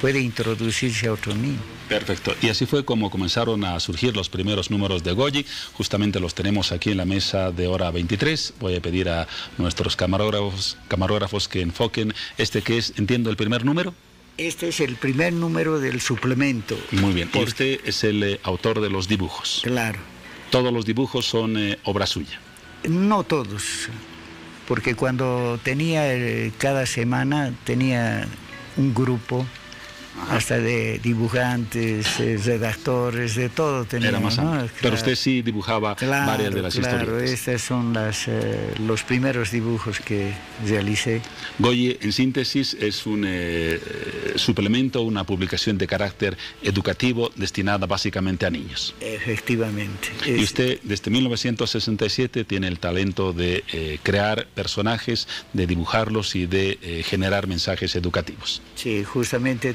[SPEAKER 3] puede introducirse a otro niño.
[SPEAKER 1] Perfecto. Y así fue como comenzaron a surgir los primeros números de Goyi. Justamente los tenemos aquí en la mesa de hora 23. Voy a pedir a nuestros camarógrafos que enfoquen este que es, entiendo, el primer número.
[SPEAKER 3] Este es el primer número del suplemento.
[SPEAKER 1] Muy bien. Y usted es el autor de los dibujos.
[SPEAKER 3] Claro.
[SPEAKER 1] ¿Todos los dibujos son obra suya?
[SPEAKER 3] No todos, porque cuando tenía, cada semana tenía un grupo, hasta de dibujantes, redactores, de todo tenía.
[SPEAKER 1] Era más amplio. Pero usted sí dibujaba varias de las historias.
[SPEAKER 3] Claro, estas son los primeros dibujos que realicé.
[SPEAKER 1] Goyi, en síntesis, es un suplemento, una publicación de carácter educativo destinada básicamente a niños.
[SPEAKER 3] Efectivamente.
[SPEAKER 1] Y usted, desde 1967, tiene el talento de crear personajes, de dibujarlos y de generar mensajes educativos.
[SPEAKER 3] Sí, justamente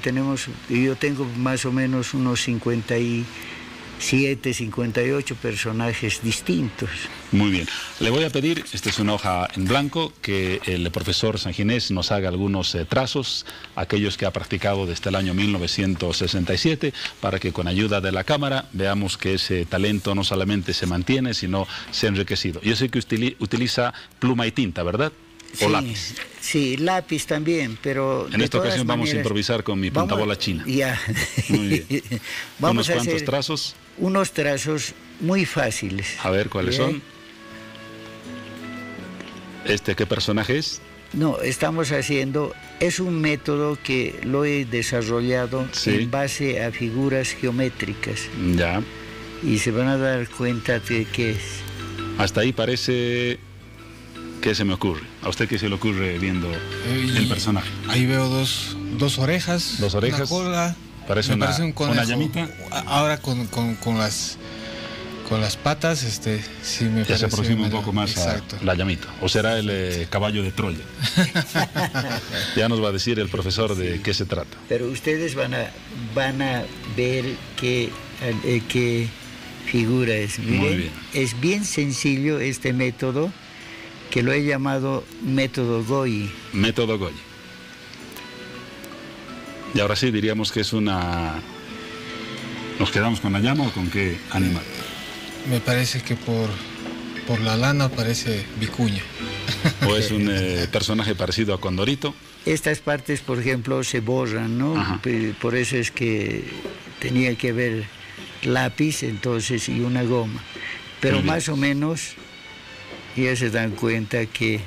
[SPEAKER 3] yo tengo más o menos unos 57, 58 personajes distintos.
[SPEAKER 1] Muy bien. Le voy a pedir, esta es una hoja en blanco, que el profesor Sanginés nos haga algunos trazos, aquellos que ha practicado desde el año 1967, para que con ayuda de la cámara veamos que ese talento no solamente se mantiene, sino se ha enriquecido. Yo sé que usted utiliza pluma y tinta, ¿verdad? ¿O lápiz?
[SPEAKER 3] Sí, lápiz también, pero...
[SPEAKER 1] En esta ocasión vamos a improvisar con mi puntabola china.
[SPEAKER 3] Ya.
[SPEAKER 1] Muy bien.
[SPEAKER 3] Vamos a
[SPEAKER 1] hacer
[SPEAKER 3] trazos. Unos trazos muy fáciles.
[SPEAKER 1] A ver, ¿cuáles son? ¿Qué personaje es?
[SPEAKER 3] No, estamos haciendo... Es un método que lo he desarrollado en base a figuras geométricas.
[SPEAKER 1] Ya.
[SPEAKER 3] Y se van a dar cuenta de qué es.
[SPEAKER 1] Hasta ahí parece... ¿Qué se me ocurre? ¿A usted qué se le ocurre viendo el personaje?
[SPEAKER 22] Ahí veo dos orejas.
[SPEAKER 1] Dos orejas.
[SPEAKER 22] Una cola.
[SPEAKER 1] Parece una llamita.
[SPEAKER 22] Ahora con las patas, sí me
[SPEAKER 1] ya se aproxima un poco más a la llamita. ¿O será el caballo de Troya? Ya nos va a decir el profesor de qué se trata.
[SPEAKER 3] Pero ustedes van a ver qué figura es. Miren, muy bien. Es bien sencillo este método, que lo he llamado método Goyi.
[SPEAKER 1] Método Goyi. Y ahora sí diríamos que es una... ¿Nos quedamos con la llama o con qué animal?
[SPEAKER 22] Me parece que por la lana parece vicuña.
[SPEAKER 1] ¿O es un personaje parecido a Condorito?
[SPEAKER 3] Estas partes, por ejemplo, se borran, ¿no? Ajá. Por eso es que tenía que haber lápiz, entonces, y una goma. Pero más o menos... ya se dan cuenta que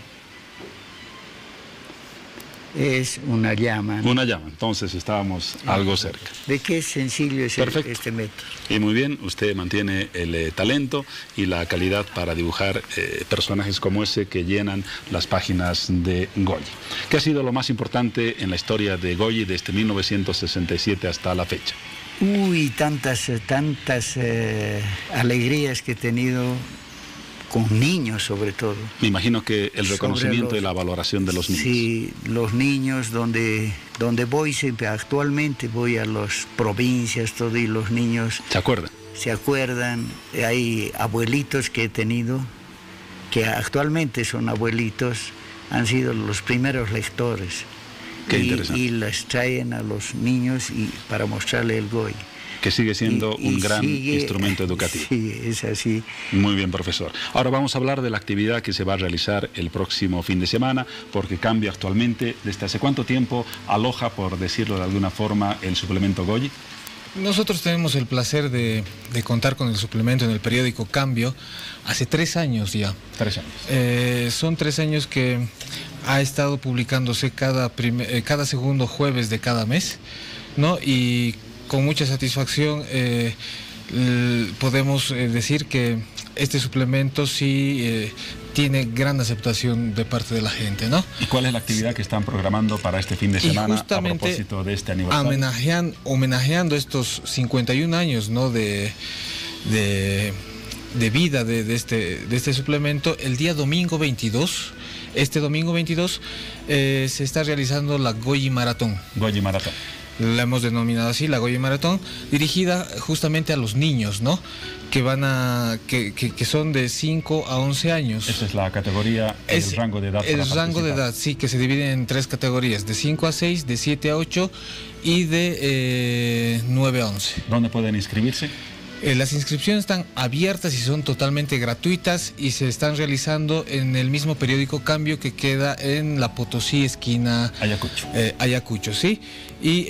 [SPEAKER 3] es una llama, ¿no?
[SPEAKER 1] Una llama, entonces estábamos algo cerca.
[SPEAKER 3] ¿De qué sencillo es este método?
[SPEAKER 1] Y muy bien, usted mantiene el talento y la calidad para dibujar personajes como ese que llenan las páginas de Goyi. ¿Qué ha sido lo más importante en la historia de Goyi desde 1967 hasta la fecha?
[SPEAKER 3] Uy, tantas alegrías que he tenido con niños, sobre todo.
[SPEAKER 1] Me imagino que el reconocimiento y la valoración de los niños.
[SPEAKER 3] Sí, los niños, donde voy siempre, actualmente voy a las provincias, todo, y los niños...
[SPEAKER 1] ¿Se acuerdan?
[SPEAKER 3] Se acuerdan. Hay abuelitos que he tenido, que actualmente son abuelitos, han sido los primeros lectores.
[SPEAKER 1] Qué interesante.
[SPEAKER 3] Y les traen a los niños para mostrarle el Goyi.
[SPEAKER 1] Que sigue siendo un gran instrumento educativo.
[SPEAKER 3] Sí, es así.
[SPEAKER 1] Muy bien, profesor. Ahora vamos a hablar de la actividad que se va a realizar el próximo fin de semana, porque cambia actualmente. ¿Desde hace cuánto tiempo aloja, por decirlo de alguna forma, el suplemento Goyi?
[SPEAKER 22] Nosotros tenemos el placer de contar con el suplemento en el periódico Cambio hace 3 años ya.
[SPEAKER 1] 3 años.
[SPEAKER 22] Son 3 años que ha estado publicándose cada segundo jueves de cada mes, ¿no? Y con mucha satisfacción podemos decir que este suplemento sí tiene gran aceptación de parte de la gente, ¿no?
[SPEAKER 1] ¿Y cuál es la actividad que están programando para este fin de semana a propósito de este aniversario?
[SPEAKER 22] Homenajeando estos 51 años, ¿no?, de vida de este suplemento, el día domingo 22... Este domingo 22 se está realizando la Goyi Maratón.
[SPEAKER 1] Goyi Maratón.
[SPEAKER 22] la hemos denominado así, la Goyi Maratón, dirigida justamente a los niños, ¿no? Que son de 5 a 11 años.
[SPEAKER 1] Esa es la categoría, el rango de edad.
[SPEAKER 22] El rango de edad, sí, que se divide en 3 categorías, de 5 a 6, de 7 a 8 y de 9 a 11.
[SPEAKER 1] ¿Dónde pueden inscribirse?
[SPEAKER 22] Las inscripciones están abiertas y son totalmente gratuitas y se están realizando en el mismo periódico Cambio que queda en La Potosí, esquina
[SPEAKER 1] Ayacucho.
[SPEAKER 22] Ayacucho, sí. Y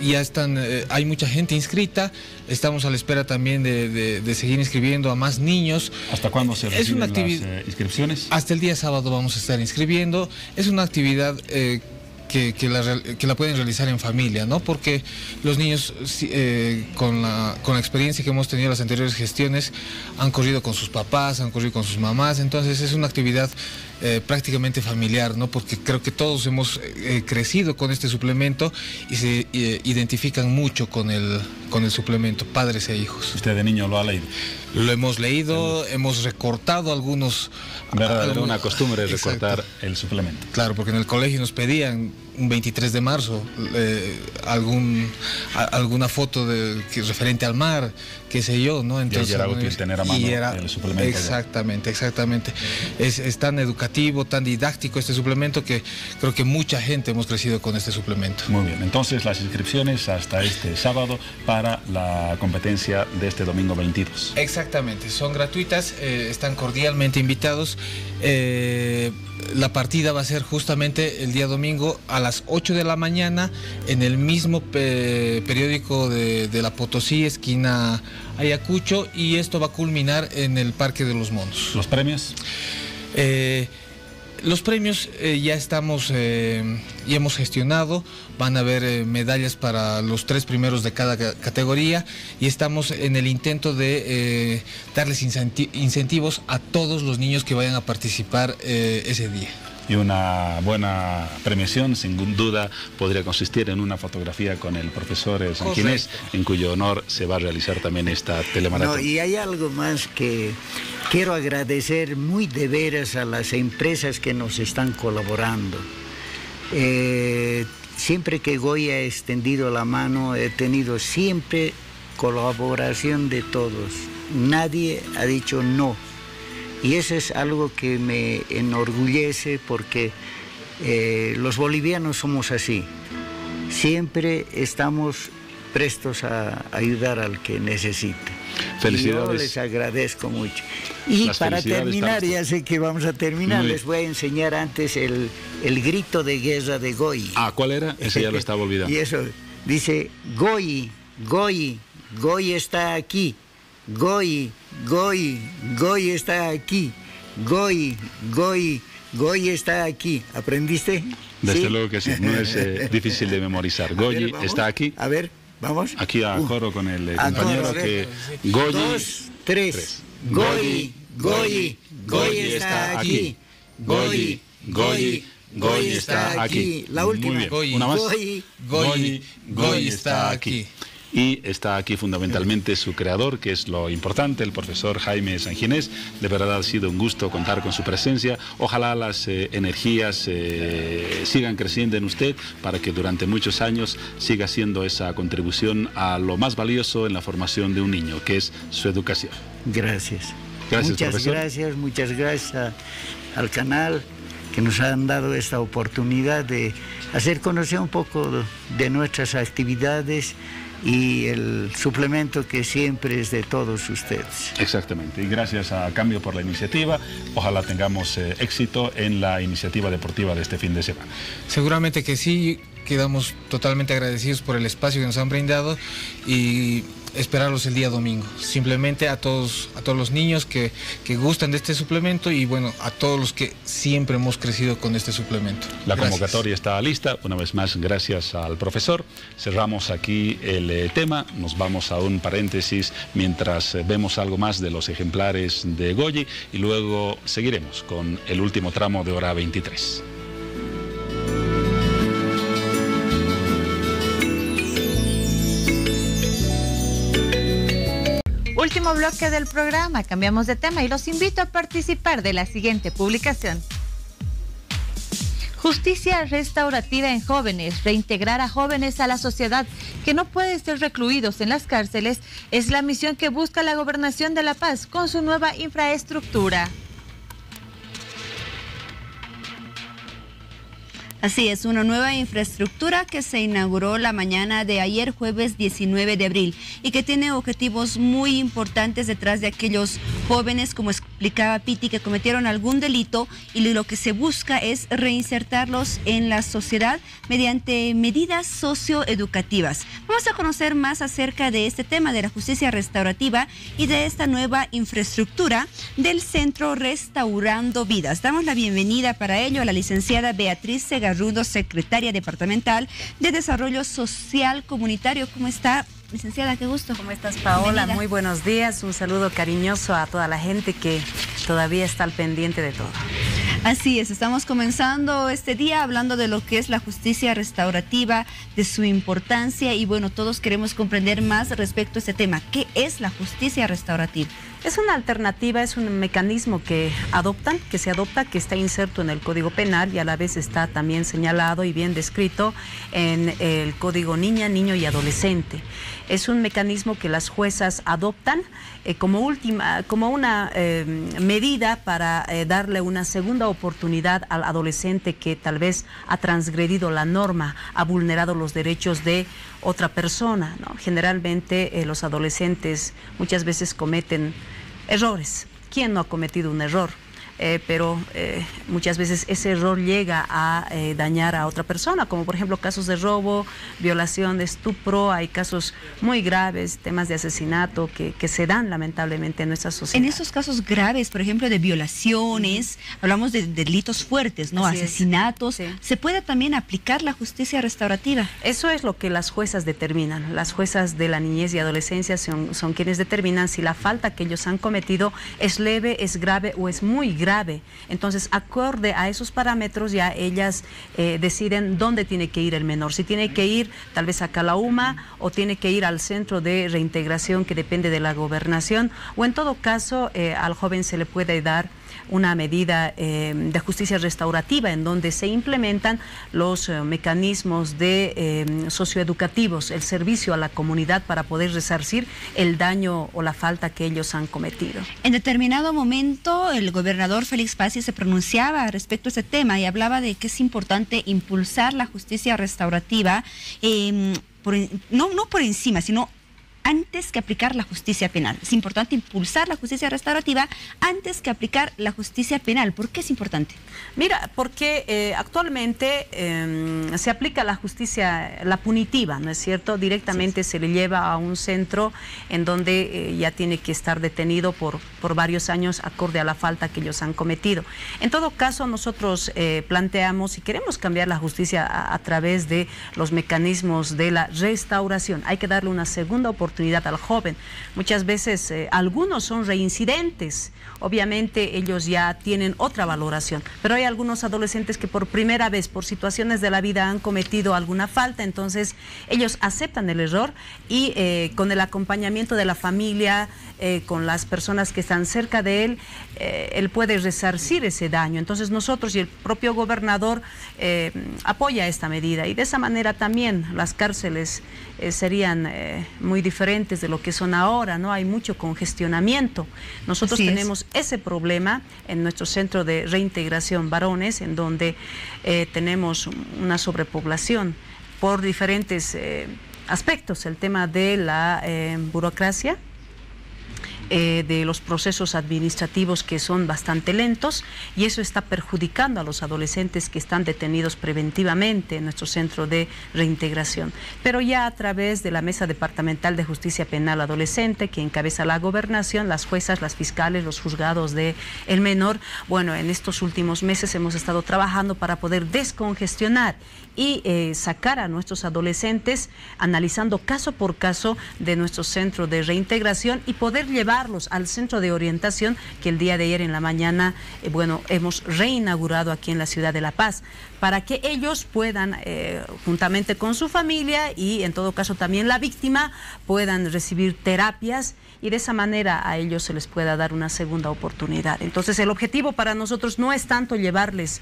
[SPEAKER 22] ya están, hay mucha gente inscrita, estamos a la espera también de seguir inscribiendo a más niños.
[SPEAKER 1] ¿Hasta cuándo se reciben las inscripciones?
[SPEAKER 22] Hasta el día sábado vamos a estar inscribiendo. Es una actividad que la pueden realizar en familia, ¿no? Porque los niños con la experiencia que hemos tenido en las anteriores gestiones han corrido con sus papás, han corrido con sus mamás, entonces es una actividad prácticamente familiar, ¿no? Porque creo que todos hemos crecido con este suplemento y se identifican mucho con el suplemento, padres e hijos.
[SPEAKER 1] ¿Usted de niño lo ha leído?
[SPEAKER 22] Lo hemos leído, hemos recortado algunos...
[SPEAKER 1] Era una costumbre recortar el suplemento.
[SPEAKER 22] Claro, porque en el colegio nos pedían un 23 de marzo alguna foto referente al mar, qué sé yo, ¿no?
[SPEAKER 1] Entonces, y era útil tener a mano el suplemento.
[SPEAKER 22] Exactamente. Es tan educativo, tan didáctico este suplemento que creo que mucha gente hemos crecido con este suplemento.
[SPEAKER 1] Muy bien, entonces las inscripciones hasta este sábado para la competencia de este domingo 22.
[SPEAKER 22] Exactamente, son gratuitas, están cordialmente invitados. La partida va a ser justamente el día domingo a las 8 de la mañana en el mismo periódico de La Potosí, esquina Ayacucho, y esto va a culminar en el Parque de los Monos.
[SPEAKER 1] ¿Los premios?
[SPEAKER 22] Los premios ya hemos gestionado, van a haber medallas para los 3 primeros de cada categoría y estamos en el intento de darles incentivos a todos los niños que vayan a participar ese día.
[SPEAKER 1] Y una buena premiación, sin duda, podría consistir en una fotografía con el profesor Sanginés, en cuyo honor se va a realizar también esta telemaratón.
[SPEAKER 3] No, y hay algo más que quiero agradecer muy de veras a las empresas que nos están colaborando. Siempre que Goyi ha extendido la mano, he tenido siempre colaboración de todos. Nadie ha dicho no. Y eso es algo que me enorgullece porque los bolivianos somos así. Siempre estamos prestos a ayudar al que necesite.
[SPEAKER 1] Felicidades.
[SPEAKER 3] Yo les agradezco mucho. Y para terminar, ya sé que vamos a terminar, les voy a enseñar antes el grito de guerra de Goyi.
[SPEAKER 1] Ah, ¿cuál era? Ese ya lo estaba olvidando.
[SPEAKER 3] Y eso dice, Goyi, Goyi, Goyi está aquí. Goyi, Goyi, Goyi está aquí. Goyi, Goyi, Goyi está aquí. ¿Aprendiste?
[SPEAKER 1] Desde
[SPEAKER 3] ¿Sí?
[SPEAKER 1] luego que sí, no es difícil de memorizar. Goyi está aquí.
[SPEAKER 3] A ver, vamos.
[SPEAKER 1] Aquí a coro con el compañero
[SPEAKER 3] coro,
[SPEAKER 1] que... Goyi,
[SPEAKER 3] 2, 3. Goyi, Goyi, Goyi está aquí. Goyi, Goyi, Goyi está aquí. La última.
[SPEAKER 1] Muy bien. Una más.
[SPEAKER 22] Goyi, Goyi está aquí.
[SPEAKER 1] Y está aquí fundamentalmente su creador, que es lo importante, el profesor Jaime Sanginés. De verdad ha sido un gusto contar con su presencia. Ojalá las energías sigan creciendo en usted para que durante muchos años siga haciendo esa contribución a lo más valioso en la formación de un niño, que es su educación.
[SPEAKER 3] Gracias.
[SPEAKER 1] Gracias,
[SPEAKER 3] muchas
[SPEAKER 1] profesor.
[SPEAKER 3] Muchas gracias al canal que nos han dado esta oportunidad de hacer conocer un poco de nuestras actividades y el suplemento que siempre es de todos ustedes.
[SPEAKER 1] Exactamente, y gracias a Cambio por la iniciativa. Ojalá tengamos éxito en la iniciativa deportiva de este fin de semana.
[SPEAKER 22] Seguramente que sí, quedamos totalmente agradecidos por el espacio que nos han brindado y esperarlos el día domingo. Simplemente a todos los niños que gustan de este suplemento y bueno, a todos los que siempre hemos crecido con este suplemento.
[SPEAKER 1] La convocatoria está lista. Una vez más, gracias al profesor. Cerramos aquí el tema. Nos vamos a un paréntesis mientras vemos algo más de los ejemplares de Goyi y luego seguiremos con el último tramo de hora 23.
[SPEAKER 5] Último bloque del programa, cambiamos de tema y los invito a participar de la siguiente publicación. Justicia restaurativa en jóvenes, reintegrar a jóvenes a la sociedad que no pueden ser recluidos en las cárceles, es la misión que busca la Gobernación de La Paz con su nueva infraestructura.
[SPEAKER 2] Así es, una nueva infraestructura que se inauguró la mañana de ayer, jueves 19 de abril, y que tiene objetivos muy importantes detrás de aquellos jóvenes, como explicaba Piti, que cometieron algún delito, y lo que se busca es reinsertarlos en la sociedad mediante medidas socioeducativas. Vamos a conocer más acerca de este tema de la justicia restaurativa y de esta nueva infraestructura del Centro Restaurando Vidas. Damos la bienvenida para ello a la licenciada Beatriz Segarrudo, secretaria departamental de Desarrollo Social Comunitario. ¿Cómo está, licenciada? Qué gusto.
[SPEAKER 7] ¿Cómo estás, Paola? Bienvenida. Muy buenos días. Un saludo cariñoso a toda la gente que todavía está al pendiente de todo.
[SPEAKER 2] Así es, estamos comenzando este día hablando de lo que es la justicia restaurativa, de su importancia y bueno, todos queremos comprender más respecto a este tema. ¿Qué es la justicia restaurativa?
[SPEAKER 7] Es una alternativa, es un mecanismo que se adopta, que está inserto en el Código Penal y a la vez está también señalado y bien descrito en el Código Niña, Niño y Adolescente. Es un mecanismo que las juezas adoptan como una medida para darle una segunda oportunidad al adolescente que tal vez ha transgredido la norma, ha vulnerado los derechos de otra persona, ¿no? Generalmente los adolescentes muchas veces cometen errores. ¿Quién no ha cometido un error? Pero muchas veces ese error llega a dañar a otra persona, como por ejemplo casos de robo, violación, de estupro. Hay casos muy graves, temas de asesinato que se dan lamentablemente en nuestra sociedad.
[SPEAKER 2] En esos casos graves, por ejemplo, de violaciones, hablamos de delitos fuertes, ¿no? Así asesinatos. Sí. ¿Se puede también aplicar la justicia restaurativa?
[SPEAKER 7] Eso es lo que las juezas determinan. Las juezas de la niñez y adolescencia son quienes determinan si la falta que ellos han cometido es leve, es grave o es muy grave. Entonces, acorde a esos parámetros, ya ellas deciden dónde tiene que ir el menor. Si tiene que ir tal vez a Calauma o tiene que ir al centro de reintegración que depende de la gobernación, o en todo caso al joven se le puede dar una medida de justicia restaurativa en donde se implementan los mecanismos de socioeducativos, el servicio a la comunidad para poder resarcir el daño o la falta que ellos han cometido.
[SPEAKER 2] En determinado momento el gobernador Félix Pazzi se pronunciaba respecto a este tema y hablaba de que es importante impulsar la justicia restaurativa, no por encima, sino antes que aplicar la justicia penal. Es importante impulsar la justicia restaurativa antes que aplicar la justicia penal. ¿Por qué es importante?
[SPEAKER 7] Mira, porque actualmente se aplica la justicia, la punitiva, ¿no es cierto? Directamente se le lleva a un centro en donde ya tiene que estar detenido por varios años acorde a la falta que ellos han cometido. En todo caso, nosotros planteamos y queremos cambiar la justicia a través de los mecanismos de la restauración. Hay que darle una segunda oportunidad al joven. Muchas veces algunos son reincidentes, obviamente ellos ya tienen otra valoración, pero hay algunos adolescentes que por primera vez, por situaciones de la vida, han cometido alguna falta, entonces ellos aceptan el error y con el acompañamiento de la familia, con las personas que están cerca de él, él puede resarcir ese daño. Entonces nosotros y el propio gobernador apoya esta medida y de esa manera también las cárceles serían muy diferentes de lo que son ahora, ¿no? Hay mucho congestionamiento. Nosotros tenemos ese problema en nuestro centro de reintegración varones, en donde tenemos una sobrepoblación por diferentes aspectos. El tema de la burocracia, de los procesos administrativos que son bastante lentos y eso está perjudicando a los adolescentes que están detenidos preventivamente en nuestro centro de reintegración. Pero ya a través de la Mesa Departamental de Justicia Penal Adolescente que encabeza la gobernación, las juezas, las fiscales, los juzgados de el menor, bueno, en estos últimos meses hemos estado trabajando para poder descongestionar y sacar a nuestros adolescentes analizando caso por caso de nuestro centro de reintegración y poder llevar trasladarlos al centro de orientación que el día de ayer en la mañana, bueno, hemos reinaugurado aquí en la ciudad de La Paz, para que ellos puedan, juntamente con su familia y en todo caso también la víctima, puedan recibir terapias y de esa manera a ellos se les pueda dar una segunda oportunidad. Entonces el objetivo para nosotros no es tanto llevarles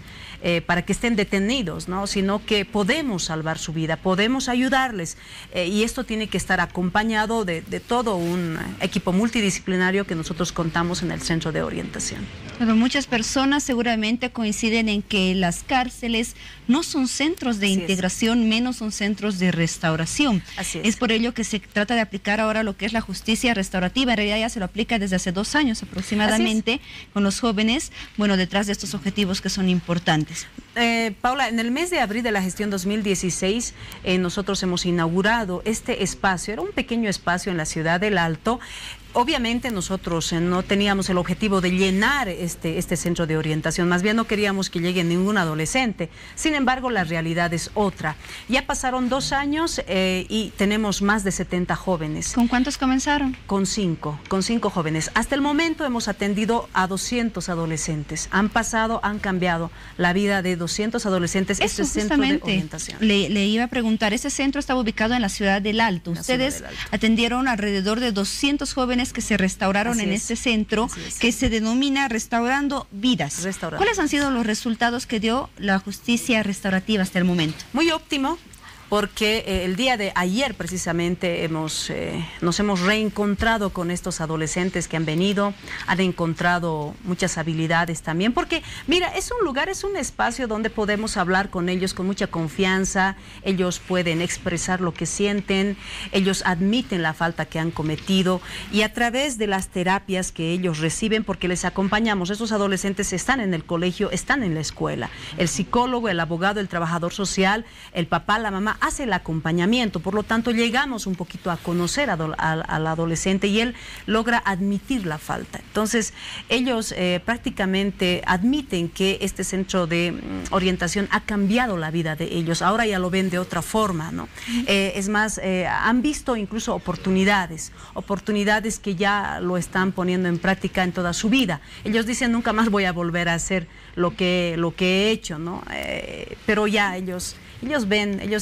[SPEAKER 7] para que estén detenidos, ¿no? Sino que podemos salvar su vida, podemos ayudarles y esto tiene que estar acompañado de todo un equipo multidisciplinario que nosotros contamos en el centro de orientación.
[SPEAKER 2] Pero muchas personas seguramente coinciden en que las cárceles no son centros de integración, menos son centros de restauración.
[SPEAKER 7] Así
[SPEAKER 2] es por ello que se trata de aplicar ahora lo que es la justicia restaurativa. En realidad ya se lo aplica desde hace 2 años aproximadamente con los jóvenes, bueno, detrás de estos objetivos que son importantes.
[SPEAKER 7] Paula, en el mes de abril de la gestión 2016 nosotros hemos inaugurado este espacio, era un pequeño espacio en la ciudad del Alto. Obviamente nosotros no teníamos el objetivo de llenar este centro de orientación, más bien no queríamos que llegue ningún adolescente. Sin embargo, la realidad es otra. Ya pasaron 2 años y tenemos más de 70 jóvenes.
[SPEAKER 2] ¿Con cuántos comenzaron?
[SPEAKER 7] Con 5 jóvenes. Hasta el momento hemos atendido a 200 adolescentes. Han cambiado la vida de 200 adolescentes.
[SPEAKER 2] Eso
[SPEAKER 7] este centro de orientación.
[SPEAKER 2] Le iba a preguntar, ese centro estaba ubicado en la ciudad del Alto. Ustedes atendieron alrededor de 200 jóvenes que se restauraron en este centro que se denomina Restaurando Vidas. ¿Cuáles han sido los resultados que dio la justicia restaurativa hasta el momento?
[SPEAKER 7] Muy óptimo, porque el día de ayer precisamente nos hemos reencontrado con estos adolescentes que han venido, han encontrado muchas habilidades también, porque mira, es un lugar, es un espacio donde podemos hablar con ellos con mucha confianza, ellos pueden expresar lo que sienten, ellos admiten la falta que han cometido y a través de las terapias que ellos reciben, porque les acompañamos, estos adolescentes están en el colegio, están en la escuela, el psicólogo, el abogado, el trabajador social, el papá, la mamá, hace el acompañamiento, por lo tanto llegamos un poquito a conocer al adolescente y él logra admitir la falta. Entonces ellos prácticamente admiten que este centro de orientación ha cambiado la vida de ellos, ahora ya lo ven de otra forma, ¿no? Es más, han visto incluso oportunidades que ya lo están poniendo en práctica en toda su vida. Ellos dicen, nunca más voy a volver a hacer lo que he hecho, ¿no? Pero ya ellos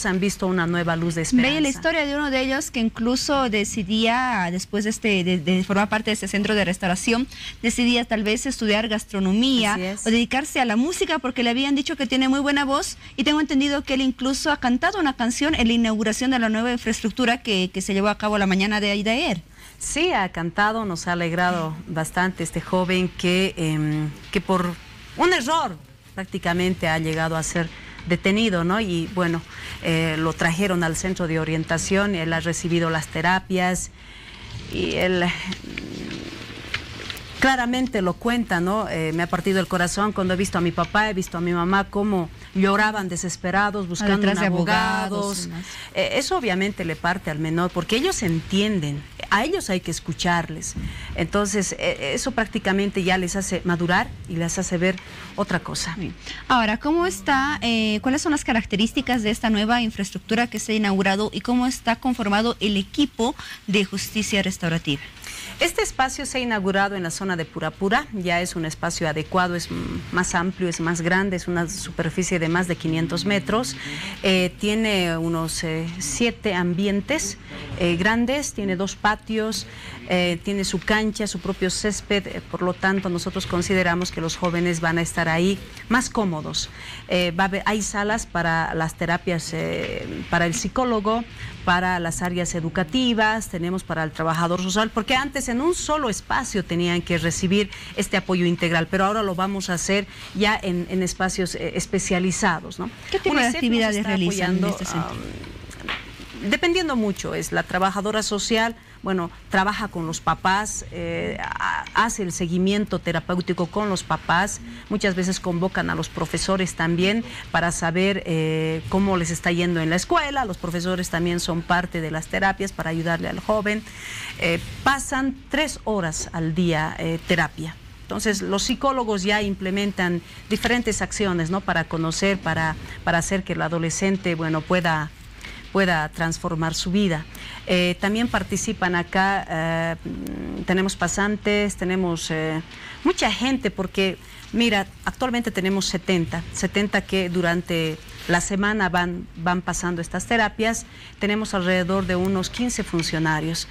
[SPEAKER 7] han visto una nueva luz de esperanza.
[SPEAKER 2] Veía la historia de uno de ellos que incluso decidía, después de formar parte de este centro de restauración, decidía tal vez estudiar gastronomía o dedicarse a la música porque le habían dicho que tiene muy buena voz y tengo entendido que él incluso ha cantado una canción en la inauguración de la nueva infraestructura que se llevó a cabo la mañana de ayer.
[SPEAKER 7] Sí, ha cantado, nos ha alegrado bastante este joven que por un error prácticamente ha llegado a ser detenido, ¿no? Y bueno, lo trajeron al centro de orientación, él ha recibido las terapias y él claramente lo cuenta, ¿no? Me ha partido el corazón cuando he visto a mi papá, he visto a mi mamá cómo lloraban desesperados buscando abogados. Eso obviamente le parte al menor porque ellos entienden, a ellos hay que escucharles. Entonces eso prácticamente ya les hace madurar y les hace ver otra cosa.
[SPEAKER 2] Ahora, ¿cuáles son las características de esta nueva infraestructura que se ha inaugurado y cómo está conformado el equipo de justicia restaurativa?
[SPEAKER 7] Este espacio se ha inaugurado en la zona de Purapura, ya es un espacio adecuado, es más amplio, es más grande, es una superficie de más de 500 metros, tiene unos 7 ambientes grandes, tiene 2 patios, tiene su cancha, su propio césped, por lo tanto nosotros consideramos que los jóvenes van a estar ahí más cómodos. Hay salas para las terapias, para el psicólogo, para las áreas educativas, tenemos para el trabajador social, porque antes en un solo espacio tenían que recibir este apoyo integral, pero ahora lo vamos a hacer ya en espacios especializados, ¿no?
[SPEAKER 2] ¿Qué tipo de actividades realizan en este centro?
[SPEAKER 7] Dependiendo mucho, es la trabajadora social, bueno, trabaja con los papás, hace el seguimiento terapéutico con los papás, muchas veces convocan a los profesores también para saber cómo les está yendo en la escuela, los profesores también son parte de las terapias para ayudarle al joven, pasan 3 horas al día terapia. Entonces, los psicólogos ya implementan diferentes acciones, ¿no? Para conocer, para hacer que el adolescente, bueno, pueda pueda transformar su vida. También participan acá, tenemos pasantes, tenemos mucha gente, porque mira, actualmente tenemos 70 que durante la semana van pasando estas terapias. Tenemos alrededor de unos 15 funcionarios.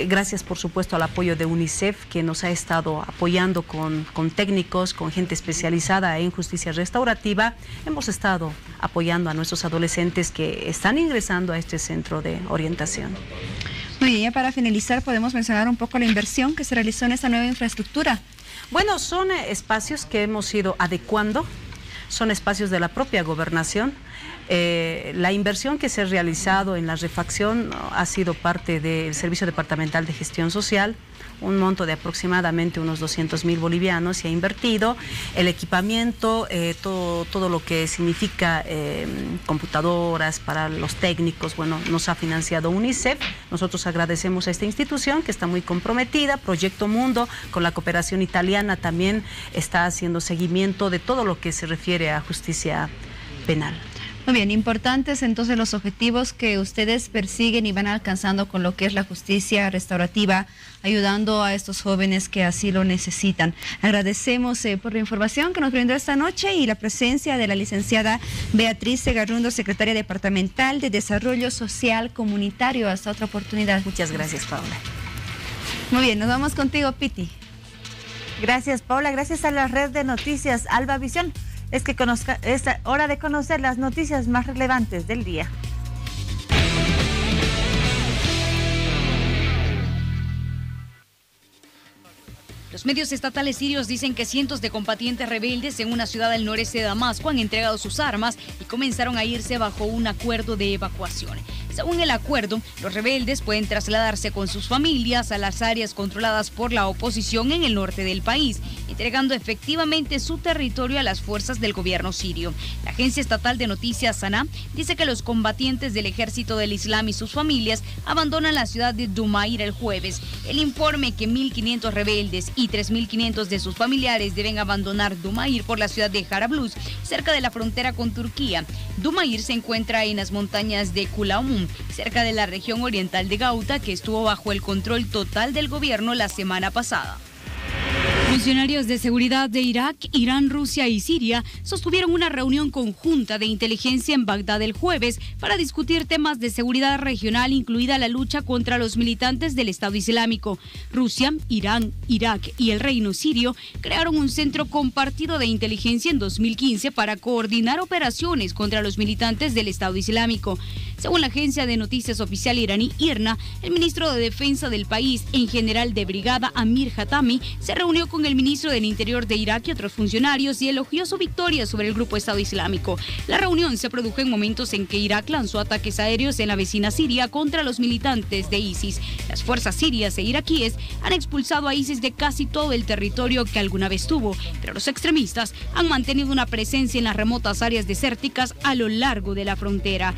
[SPEAKER 7] Gracias, por supuesto, al apoyo de UNICEF, que nos ha estado apoyando con técnicos, con gente especializada en justicia restaurativa. Hemos estado apoyando a nuestros adolescentes que están ingresando a este centro de orientación.
[SPEAKER 2] Muy bien, ya para finalizar, podemos mencionar un poco la inversión que se realizó en esta nueva infraestructura.
[SPEAKER 7] Bueno, son espacios que hemos ido adecuando, son espacios de la propia gobernación. La inversión que se ha realizado en la refacción ha sido parte del Servicio Departamental de Gestión Social. Un monto de aproximadamente unos 200.000 bolivianos se ha invertido. El equipamiento, todo lo que significa computadoras para los técnicos, bueno, nos ha financiado UNICEF. Nosotros agradecemos a esta institución que está muy comprometida. Proyecto Mundo, con la cooperación italiana, también está haciendo seguimiento de todo lo que se refiere a justicia penal.
[SPEAKER 2] Muy bien, importantes entonces los objetivos que ustedes persiguen y van alcanzando con lo que es la justicia restaurativa, ayudando a estos jóvenes que así lo necesitan. Agradecemos por la información que nos brindó esta noche y la presencia de la licenciada Beatriz Segarrundo, secretaria departamental de Desarrollo Social Comunitario. Hasta otra oportunidad.
[SPEAKER 7] Muchas gracias, Paula.
[SPEAKER 2] Muy bien, nos vamos contigo, Piti.
[SPEAKER 5] Gracias, Paula. Gracias a la red de noticias Alba Visión. Es hora de conocer las noticias más relevantes del día.
[SPEAKER 6] Los medios estatales sirios dicen que cientos de combatientes rebeldes en una ciudad del noreste de Damasco han entregado sus armas y comenzaron a irse bajo un acuerdo de evacuación. Según el acuerdo, los rebeldes pueden trasladarse con sus familias a las áreas controladas por la oposición en el norte del país, entregando efectivamente su territorio a las fuerzas del gobierno sirio. La agencia estatal de noticias SANA dice que los combatientes del ejército del Islam y sus familias abandonan la ciudad de Dumair el jueves. El informe que 1.500 rebeldes y 3.500 de sus familiares deben abandonar Dumair por la ciudad de Jarablus, cerca de la frontera con Turquía. Dumair se encuentra en las montañas de Kulaum, cerca de la región oriental de Gauta, que estuvo bajo el control total del gobierno la semana pasada. Funcionarios de seguridad de Irak, Irán, Rusia y Siria sostuvieron una reunión conjunta de inteligencia en Bagdad el jueves para discutir temas de seguridad regional, incluida la lucha contra los militantes del Estado Islámico. Rusia, Irán, Irak y el Reino Sirio crearon un centro compartido de inteligencia en 2015 para coordinar operaciones contra los militantes del Estado Islámico. Según la agencia de noticias oficial iraní IRNA, el ministro de Defensa del país, en general de brigada Amir Hatami, se reunió con el ministro del Interior de Irak y otros funcionarios y elogió su victoria sobre el grupo Estado Islámico. La reunión se produjo en momentos en que Irak lanzó ataques aéreos en la vecina Siria contra los militantes de ISIS. Las fuerzas sirias e iraquíes han expulsado a ISIS de casi todo el territorio que alguna vez tuvo, pero los extremistas han mantenido una presencia en las remotas áreas desérticas a lo largo de la frontera.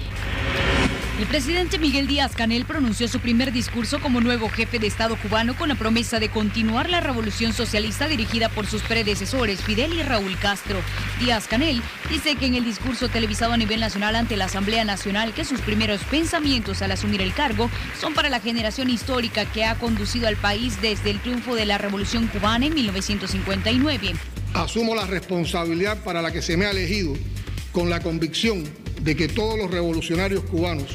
[SPEAKER 6] El presidente Miguel Díaz-Canel pronunció su primer discurso como nuevo jefe de Estado cubano con la promesa de continuar la revolución socialista dirigida por sus predecesores Fidel y Raúl Castro. Díaz-Canel dice que en el discurso televisado a nivel nacional ante la Asamblea Nacional que sus primeros pensamientos al asumir el cargo son para la generación histórica que ha conducido al país desde el triunfo de la Revolución Cubana en 1959.
[SPEAKER 10] Asumo la responsabilidad para la que se me ha elegido con la convicción de que todos los revolucionarios cubanos,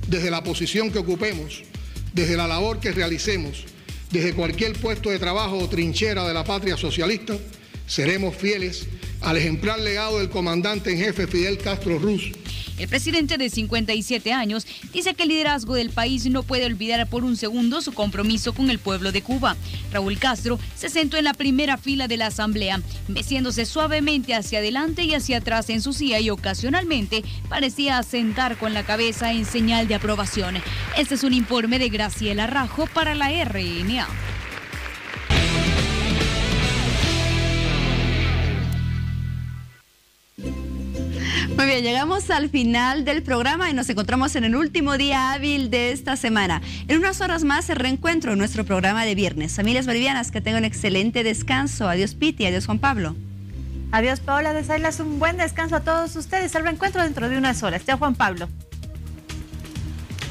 [SPEAKER 10] desde la posición que ocupemos, desde la labor que realicemos, desde cualquier puesto de trabajo o trinchera de la patria socialista, seremos fieles al ejemplar legado del comandante en jefe Fidel Castro Ruz.
[SPEAKER 6] El presidente de 57 años dice que el liderazgo del país no puede olvidar por un segundo su compromiso con el pueblo de Cuba. Raúl Castro se sentó en la primera fila de la asamblea, meciéndose suavemente hacia adelante y hacia atrás en su silla y ocasionalmente parecía asentar con la cabeza en señal de aprobación. Este es un informe de Graciela Rajo para la RNA.
[SPEAKER 2] Muy bien, llegamos al final del programa y nos encontramos en el último día hábil de esta semana. En unas horas más el reencuentro en nuestro programa de viernes. Familias bolivianas, que tengan un excelente descanso. Adiós Piti, adiós Juan Pablo.
[SPEAKER 5] Adiós Paola, desearles un buen descanso a todos ustedes. El reencuentro dentro de unas horas. Chao Juan Pablo.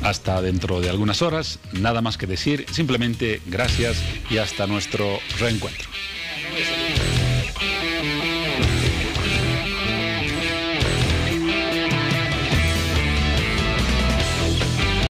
[SPEAKER 1] Hasta dentro de algunas horas, nada más que decir, simplemente gracias y hasta nuestro reencuentro.